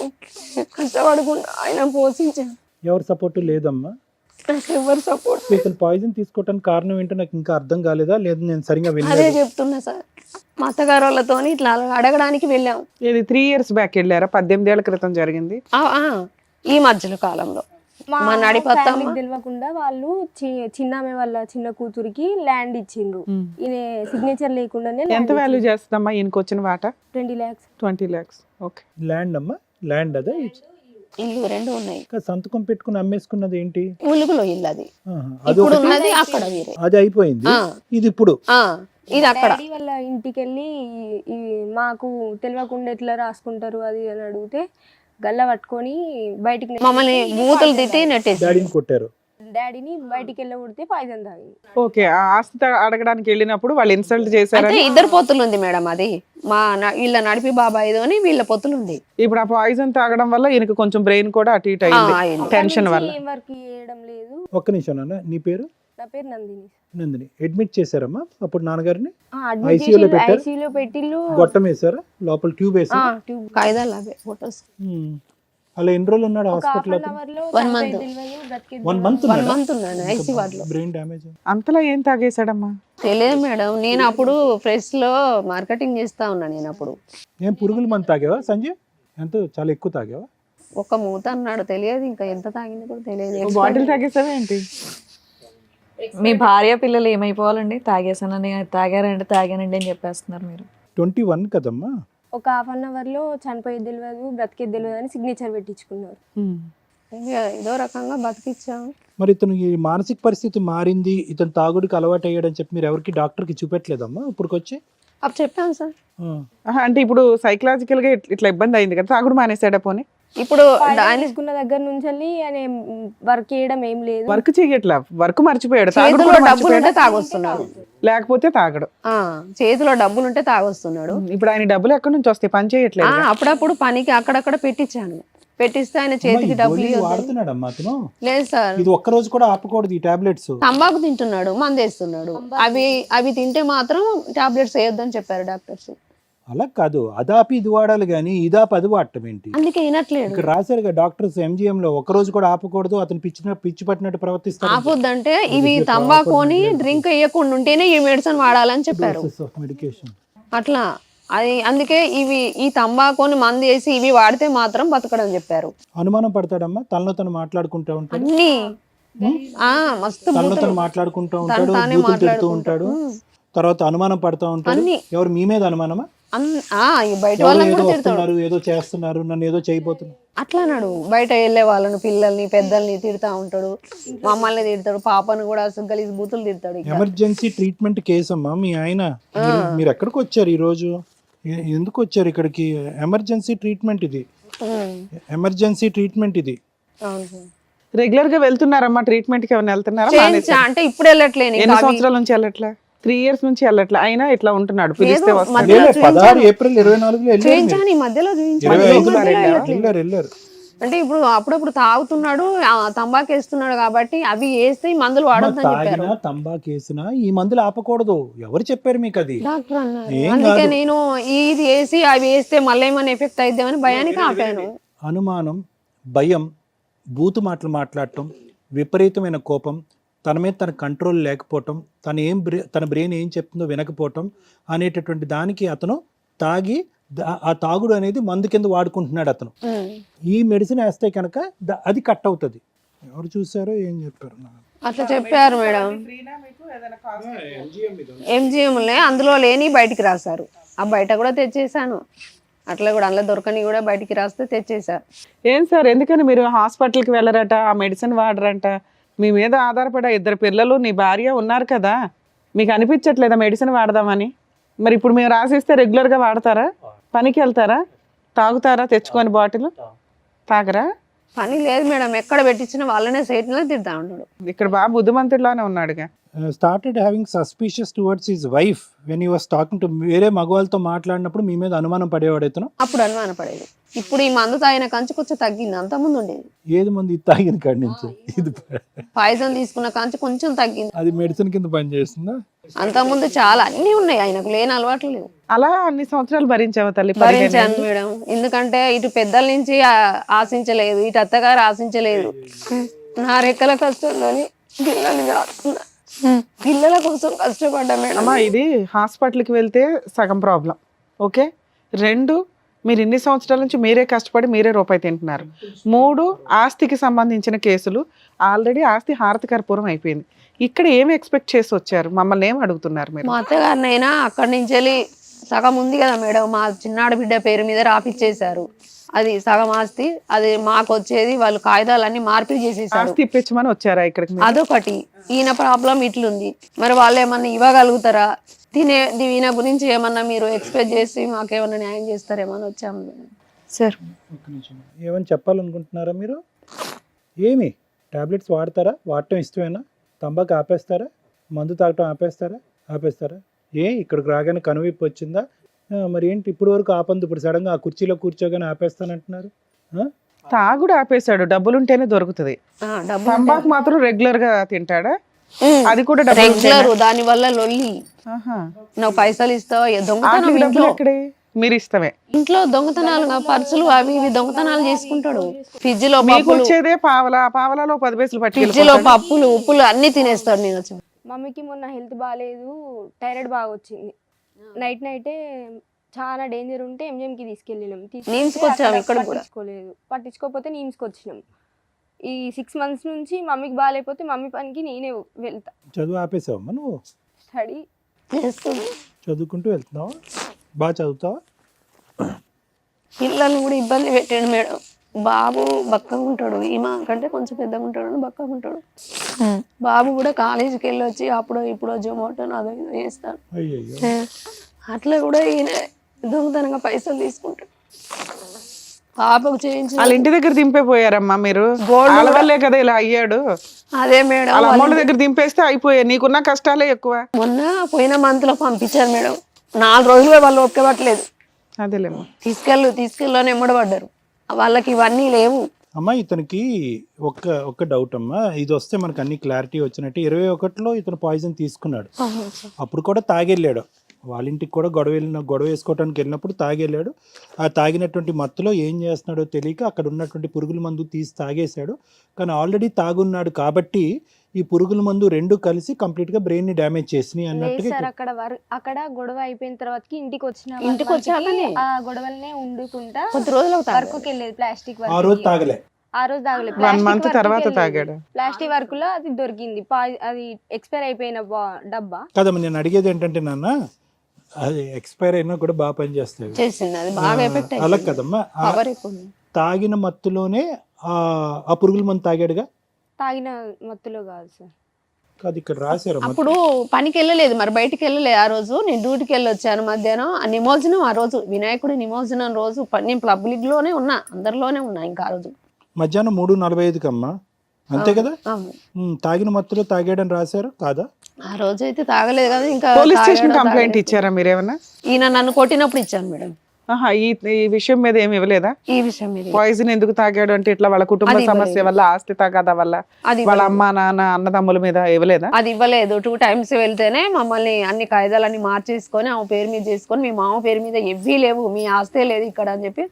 కష్టపడకుండా ఆయన పోషించాను. ఎవరు సపోర్ట్ లేదమ్మా? నాకు ఎవరు సపోర్ట్. ఇతను పాయిజన్ తీసుకోవడానికి కారణం ఏంటో నాకు ఇంకా అర్థం కాలేదా? లేదు నేను సరిగా అదే వినలేదు. చెప్తున్నా సార్. మా అత్తగారు వాళ్ళతో ఇట్లా అడగడానికి వెళ్ళాం. ఇది 3 years బ్యాక్ వెళ్ళారా? 18 ఏళ్ల క్రితం జరిగింది. ఈ మధ్యలో కాలంలో మా నడిపత్తమ్మ ఫ్యామిలీకి తెలియకుండా వాళ్ళు చిన్నామె వాళ్ళ చిన్న కూతురికి ల్యాండ్ ఇచ్చిండ్రు. ఈయన సిగ్నేచర్ లేకుండానే ఎంత వాల్యూ చేస్తుందమ్మా ఈయనకి వచ్చిన వాట? 20 lakhs. 20 lakhs. ఓకే. ల్యాండ్ అమ్మా? ల్యాండ్ అదే? ఇల్లు 2 ఉన్నాయి. సంతకం పెట్టుకుని అమ్మేసుకున్నది ఏంటి? ములుగులో ఇల్లు అది. అది ఇప్పుడు ఉన్నది అక్కడ వేరే. అది అయిపోయింది, ఇది ఇప్పుడు. ఇది అక్కడ. డాడీ వాళ్ళ ఇంటికి వెళ్ళి మాకు తెలియకుండా ఎట్లా రాసుకుంటారు అది అని అడిగితే గల్ల పట్టుకొని బయటికి మమ్మల్ని బూతులు తిట్టి నెట్టేసి డాడీని కొట్టారు. డాడీని బయటికి వెళ్ళగొడితే పాయిజన్ తాగి. ఓకే. ఆ ఆస్తి అడగడానికి వెళ్ళినప్పుడు వాళ్ళు ఇన్సల్ట్ చేశారు. అంటే 2 పొత్తులు ఉంది మేడం. అది వీళ్ళ నడిపి బాబాయిదో అని వీళ్ళ పొత్తులు ఉంది. ఇప్పుడు ఆ పాయిజన్ తాగడం వల్ల ఈయనకి కొంచెం బ్రెయిన్ కూడా అటు ఇటు అయింది, టెన్షన్ వల్ల. ఏం వర్క్ చేయడం లేదు. ఒక్క నిమిషం నాన్న, నీ పేరు? నా పేరు నందిని. నందిని. అడ్మిట్ చేశారమ్మా అప్పుడు నాన్నగారిని? అడ్మిట్ ICU లో పెట్టారు? ఐసీయూలో పెట్టిల్లు. గొట్టం వేసారా లోపల? ట్యూబ్ వేసారా? ట్యూబ్ కాయిదాలు అవే ఫొటోస్. అలా ఎన్ని రోజులు ఉన్నాడు ఒక హాఫ్ హాస్పిటల్ అన్ అవర్ లో 1 month. బ్రతికేది 1 month 1 month ఉన్నాను ఐసీ వార్డులో. Brain damage. అంతలా ఏం తాగేశాడమ్మా? తెలియదు మేడం, నేను అప్పుడు ప్రెస్ లో మార్కెటింగ్ చేస్తా ఉన్నా. నేను అప్పుడు ఏం పురుగుల మందు తాగావా సంజయ్? ఎంత చాలా ఎక్కువ తాగావా? ఒక మూత అన్నాడు, తెలియదు ఇంకా ఎంత తాగింది కూడా తెలియదు. బాటిల్ తాగేసావా ఏంటి? మీ భార్య పిల్లలు ఏమైపోవాలండి? తాగేసానని, తాగానండి అని చెప్పేస్తున్నారు మీరు. 21 కదమ్మా. ఒక హాఫ్ అన్ అవర్ లో చనిపోయేది తెలియదు బ్రతికేది తెలియదు అని సిగ్నేచర్ పెట్టించుకున్నారు. ఇంకా ఏదో రకంగా బతికిచ్చాము. మరి ఇతను ఈ మానసిక పరిస్థితి మారింది, ఇతను తాగుడికి అలవాటు అయ్యాడని చెప్పి మీరు ఎవరికి డాక్టర్కి చూపెట్టలేదమ్మా ఇప్పుడుకొచ్చి? అప్పుడు చెప్పాను సార్. అంటే ఇప్పుడు సైకలాజికల్ గా ఇట్లా ఇబ్బంది అయింది కదా, తాగుడు మానేసాడా పోనీ? ఇప్పుడు ఆయన తీసుకున్న దగ్గర నుంచి ఆయన వర్క్ చేయడం ఏం లేదు. వర్క్ చేయట్లా, వర్క్ మర్చిపోయాడు. తాగుడు చేతిలో కూడా డబ్బులు ఉంటే మర్చిపోయాడా? తాగొస్తున్నాడు. లేకపోతే తాగడు. చేతిలో డబ్బులు ఉంటే తాగొస్తున్నాడు. ఇప్పుడు ఆయన డబ్బులు ఎక్కడి నుంచి వస్తాయి? పని చేయట్లేదు. అప్పుడప్పుడు పనికి అక్కడక్కడ పెట్టించాను. పెట్టిస్తే ఆయన చేతికి డబ్బులు ఇవ్వద్దు. వాడుతున్నాడమ్మా అతను? లేదు సార్, ఇది ఒక్క రోజు కూడా ఆపకూడదు ఈ టాబ్లెట్స్. తంబాకు తింటున్నాడు, మందేస్తున్నాడు. అవి తింటే మాత్రం టాబ్లెట్స్ వేయొద్దని చెప్పారు డాక్టర్స్. అలా కాదు, అదాపి ఇది వాడాలి కానీ ఇదాపి అది వాడటం ఏంటి? అందుకే వినట్లేడు. ఇక్కడ రాశారుగా డాక్టర్స్ MGM లో ఒక్క రోజు కూడా ఆపకూడదు, అతను పిచ్చి పట్టినట్టు ప్రవర్తిస్తారు. ఆపొద్దంటే ఇవి తంబాకుని డ్రింక్ వేయకుండా ఉంటేనే ఈ మెడిసిన్ వాడాలని చెప్పారు. మెడికేషన్ అట్లా అది అందుకే ఈ తంబాకుని మందు వేసి ఇవి వాడితే మాత్రం బతకడం చెప్పారు. అనుమానం పడతాడమ్మా, తనలో తను మాట్లాడుకుంటూ ఉంటాడు. అన్ని మస్తు తనలో బూతులు. తను మాట్లాడుకుంటూ ఉంటాడు, తానే బూతులు తిడుతూ మాట్లాడుకుంటాడు. ఉంటాడు. తర్వాత అనుమానం పడుతూ ఉంటాడు. అన్ని. ఎవరు మీ మీద అనుమానమా? బయట ఎవరు వాళ్ళని ఏదో కూడా తిడతాడు. వస్తున్నారు, ఏదో చేస్తున్నారు, నన్ను ఏదో చేయబోతున్నారు. అట్లా అన్నాడు. బయట వెళ్ళే వాళ్ళని, పిల్లల్ని, పెద్దల్ని తిడతా ఉంటాడు. మమ్మల్ని తిడతాడు, పాపను కూడా అసలు గలీజ్ బూతులు తిడతాడు. ఇక ఎమర్జెన్సీ ట్రీట్మెంట్ కేసు అమ్మా మీ ఆయన. మీరు ఎక్కడికి వచ్చారు ఈ రోజు? ఎందుకు వచ్చారు ఇక్కడికి? ఎమర్జెన్సీ ట్రీట్మెంట్ ఇది, ఎమర్జెన్సీ ట్రీట్మెంట్ ఇది. అవును సార్. రెగ్యులర్ గా వెళ్తున్నారమ్మా ట్రీట్మెంట్ కి? ఏమైనా వెళ్తున్నారా? చేయించా అంటే ఇప్పుడు వెళ్ళట్లేను. ఎన్ని సంవత్సరాల నుంచి వెళ్ళట్లా? 3 years నుంచి వెళ్ళట్లా. అయినా ఇట్లా ఉంటున్నాడు, పిలిస్తే వస్తాడు. మధ్యలో 16 ఏప్రిల్ 24 చేయించాను, ఈ మధ్యలో చేయించాను. 25 వెళ్ళారు. అంటే ఇప్పుడు అప్పుడప్పుడు తాగుతున్నాడు, తంబాకు వేస్తున్నాడు కాబట్టి అవి వేస్తే ఈ మందులు వాడొద్దని చెప్పారు. తాగినా తంబాకు వేసినా ఈ మందులు ఆపకూడదు. ఎవరు చెప్పారు మీకు అది? డాక్టర్ అన్నారు. ఏం అందుకే కాదు. నేను ఇది వేసి అవి వేస్తే మళ్ళీ ఏమైనా ఎఫెక్ట్ అయిద్దామని భయానికి ఆపాను. అనుమానం, భయం, బూతు మాటలు మాట్లాడటం, విపరీతమైన కోపం, తన మీద తన కంట్రోల్ లేకపోవటం, తన బ్రెయిన్ ఏం చెప్తుందో వినకపోవటం అనేటటువంటి దానికి అతను తాగి ఆ తాగుడు అనేది మందు కింద వాడుకుంటున్నాడు అతను. ఈ మెడిసిన్ వేస్తే కనుక అది కట్ అవుతుంది. ఎవరు చూసారో ఏం చెప్పారు? అట్లా చెప్పారు మేడం. MGMలే అందులో లేని బయటికి రాశారు. ఆ బయట కూడా తెచ్చేసాను. అట్లా కూడా అందులో దొరకని కూడా బయటికి రాస్తే తెచ్చేసారు. ఏం సార్, ఎందుకని మీరు హాస్పిటల్కి వెళ్ళరట, ఆ మెడిసిన్ వాడరంట? మీ మీద ఆధారపడ 2 పిల్లలు, నీ భార్య ఉన్నారు కదా, మీకు అనిపించట్లేదా మెడిసిన్ వాడదామని? మరి ఇప్పుడు మేము రాసిస్తే రెగ్యులర్గా వాడతారా? పనికి వెళ్తారా? తాగుతారా తెచ్చుకొని బాటిల్? తాగరా? పని లేదు మేడం, ఎక్కడ పెట్టించిన వాళ్ళనే సైట్లో తిడతా ఉన్నాడు. ఇక్కడ బాగా బుద్ధిమంతుడిలానే ఉన్నాడుగా. Started having suspicious towards his wife when he was talking to వేరే మగవాళ్ళతో మాట్లాడినప్పుడు మీ మీద అనుమానం పడేవాడు ఇతను. అప్పుడు అనుమాన పడేది. ఇప్పుడు ఈ మందు తాగిన కంచి కొంచెం తగ్గింది, అంత ముందు ఉండేది. ఏది మంది ఇది తాగిన కాడి నుంచి? ఇది పాయిజన్ తీసుకున్న కంచి కొంచెం తగ్గింది. అది మెడిసిన్ కింద పనిచేస్తుందా? అంత ముందు చాలా అన్ని ఉన్నాయి, ఆయనకు లేని అలవాట్లు లేవు. అలా అన్ని సంవత్సరాలు భరించావా తల్లి? భరించాను మేడం, ఎందుకంటే ఇటు పెద్దల నుంచి ఆశించలేదు, ఇటు అత్తగారు ఆశించలేదు. నా రెక్కల కష్టంలోని పిల్లల కోసం కష్టపడ్డా మేడం. అమ్మా, ఇది హాస్పిటల్కి వెళ్తే సగం ప్రాబ్లం, ఓకే. 2, మీరు ఇన్ని సంవత్సరాల నుంచి మీరే కష్టపడి మీరే రూపాయి తింటున్నారు. 3, ఆస్తికి సంబంధించిన కేసులు. ఆల్రెడీ ఆస్తి హారతి కర్పూరం అయిపోయింది. ఇక్కడ ఏమి ఎక్స్పెక్ట్ చేసి వచ్చారు? మమ్మల్ని ఏం అడుగుతున్నారు మీరు? మా అత్తగారినైనా అక్కడి నుంచి వెళ్ళి సగం ఉంది కదా మేడం, మా చిన్నాడు బిడ్డ పేరు మీద రాపిచ్చేశారు. అది సగం ఆస్తి, అది మాకు వచ్చేది. వాళ్ళు కాగితాలన్నీ మార్పిడి చేసేసారు. ఆస్తి ఇప్పించమని వచ్చారా ఇక్కడికి? అదొకటి. ఈయన ప్రాబ్లం ఇట్లుంది, మరి వాళ్ళు ఏమన్నా ఇవ్వగలుగుతారా? ఈయన గురించి ఏమన్నా మీరు ఎక్స్పెక్ట్ చేసి మాకేమన్నా న్యాయం చేస్తారేమని వచ్చాము మేడం. సార్ ఏమని చెప్పాలనుకుంటున్నారా మీరు? ఏమి టాబ్లెట్స్ వాడతారా? వాడటం ఇష్టమేనా? తంబాకు ఆపేస్తారా? మందు తాగటం ఆపేస్తారా? ఇక్కడికి రాగానే కనువిప్పు వచ్చిందా? మరి ఏంటి ఇప్పుడు వరకు ఆపంది, ఇప్పుడు సడన్గా ఆ కుర్చీలో కూర్చోగానే ఆపేస్తానంటున్నారు? తాగుడు ఆపేశాడు, డబ్బులుంటేనే దొరుకుతుంది. తంబాకు మాత్రం రెగ్యులర్ గా తింటాడా? అది కూడా రెగ్యులర్. దాని వల్ల లొల్లి. నువ్వు పైసలు ఇస్తావా? డబ్బులు ఎక్కడే? మీరు ఇష్టమే. ఇంట్లో దొంగతనాలు పర్సులు అవి ఇవి దొంగతనాలు చేసుకుంటాడు. ఫ్రిడ్జ్ లో మీకు పప్పులు, వచ్చేదే పావలా, పావలాలో 10 పైసలు ఫ్రిడ్జ్ లో పట్టుకెళ్ళి పప్పులు ఉప్పులు అన్ని తినేస్తాడు. నేను వచ్చి మమ్మీకి మొన్న హెల్త్ బాగాలేదు, థైరాయిడ్ బాగా వచ్చింది. నైటే చాలా డేంజర్ ఉంటే ఎంజిఎంకి తీసుకెళ్ళినాం. నీమ్స్కి వచ్చాము, ఇక్కడ కూడా. పట్టించుకోకపోతే నీమ్స్కి వచ్చినాం. ఈ 6 months నుంచి మమ్మీకి బాగాలేకపోతే మమ్మీ పనికి నేనే వెళ్తా. చదువు ఆపేసావమ్మా నువ్వు? స్టడీ చేస్తుంది. చదువుకుంటూ వెళ్తున్నావా? బాగా చదువుతావా? పిల్లల్ని కూడా ఇబ్బంది పెట్టాడు మేడం. బాబు బక్కగా ఉంటాడు, ఈమె కంటే కొంచెం పెద్దగా ఉంటాడు అని బక్కగా ఉంటాడు. బాబు కూడా కాలేజీకి వెళ్ళి వచ్చి అప్పుడు ఇప్పుడు జొమాటో అదో ఇదో చేస్తాడు. అయ్యయ్యో. అట్లా కూడా ఈయన దొంగతనంగా పైసలు తీసుకుంటాడు. పాపకు చేయించి వాళ్ళ ఇంటి దగ్గర దింపేపోయారమ్మా మీరు. Gold వాళ్ళ వల్లే కదా ఇలా అయ్యాడు. అదే మేడం, వాళ్ళ అమ్మోళ్ళ దగ్గర దింపేస్తే అయిపోయాయి. నీకున్న కష్టాలే ఎక్కువ. మొన్న పోయిన మంత్ లో పంపించారు మేడం. 4 రోజులు వాళ్ళు ఒప్పుకోవట్లేదు. అదేలేమ్మా. తీసుకెళ్ళని ఎమ్మడబడ్డారు. వాళ్ళకి ఇవన్నీ లేవు. అమ్మా ఇతనికి ఒక్క డౌట్ అమ్మా, ఇది వస్తే మనకు అన్ని క్లారిటీ వచ్చినట్టు. 21లో ఇతను పాయిజన్ తీసుకున్నాడు, అప్పుడు కూడా తాగెళ్ళాడు. వాళ్ళ ఇంటికి కూడా గొడవ వేసుకోవడానికి వెళ్ళినప్పుడు తాగెళ్ళాడు. ఆ తాగినటువంటి మత్తులో ఏం చేస్తున్నాడో తెలియక అక్కడ ఉన్నటువంటి పురుగుల మందు తీసి తాగేశాడు. కానీ ఆల్రెడీ తాగున్నాడు కాబట్టి ఈ పురుగుల మందు 2 కలిసి కంప్లీట్ గా బ్రెయిన్ ని డ్యామేజ్ చేసినాయి అన్నట్టుగా. సార్ అక్కడ గొడవ అయిపోయిన తర్వాత ఇంటికి ఇంటికి వచ్చాకనే ఆ గొడవలనే ఉండుకుంటా కొద్ది రోజులు వర్క్కి వెళ్ళేది. ప్లాస్టిక్ ఆ రోజు తాగలే, ఆ రోజు తాగలేదు. 1 month తర్వాత తాగాడు. ప్లాస్టిక్ వర్క్ లో అది దొరికింది, అది ఎక్స్పైర్ అయిపోయిన డబ్బా. కదమ్మా నేను అడిగేది ఏంటంటే నాన్న, అది ఎక్స్పైర్ అయినా కూడా బాగా పనిచేస్తాయి. చేసింది, అది బాగా ఎఫెక్ట్ అలా అయింది. కదమ్మా, పవర్ ఎక్కువ ఉంది. తాగిన మత్తులోనే ఆ పురుగుల మందు తాగాడుగా. తాగిన మత్తులో కాదు సార్. కాదు ఇక్కడ రాశారు. అప్పుడు పనికి వెళ్ళలేదు, మరి బయటికి వెళ్ళలేదు. ఆ రోజు నేను డ్యూటీకి వెళ్ళి వచ్చాను మధ్యాహ్నం. ఆ నిమజ్జనం ఆ రోజు, వినాయకుడి నిమజ్జనం రోజు నేను పబ్లిక్ లోనే ఉన్నా, అందరిలోనే ఉన్నా. ఇంకా ఆ రోజు మధ్యాహ్నం 3:45కి అమ్మా, అంతే కదా? అవును. తాగిన మత్తులో తాగాడని రాశారు కాదా? ఆ రోజు అయితే తాగలేదు కదా. ఇంకా పోలీస్ స్టేషన్ తాగాడో కంప్లైంట్ తాగలేదో. ఇచ్చారా మీరేమన్నా? ఈయన నన్ను కొట్టినప్పుడు ఇచ్చాను మేడం. ఆహా, ఈ విషయం మీద ఏమి ఇవ్వలేదా? ఈ విషయం మీద పాయిజన్ ఎందుకు తాగాడు అంటే ఇట్లా వాళ్ళ కుటుంబ అది సమస్య ఇవ్వలేదు. వల్ల, ఆస్తి తగాదా వల్ల, అది వాళ్ళ ఇవ్వలేదు. అమ్మ నాన్న అన్నదమ్ముల మీద ఇవ్వలేదా? అది ఇవ్వలేదు. 2 times వెళ్తేనే మమ్మల్ని అన్ని కాయిదాలన్నీ మార్చేసుకొని ఆమె పేరు మీద చేసుకొని, మీ మామ పేరు మీద ఎవ్వీ లేవు, మీ ఆస్తే లేదు ఇక్కడ అని చెప్పి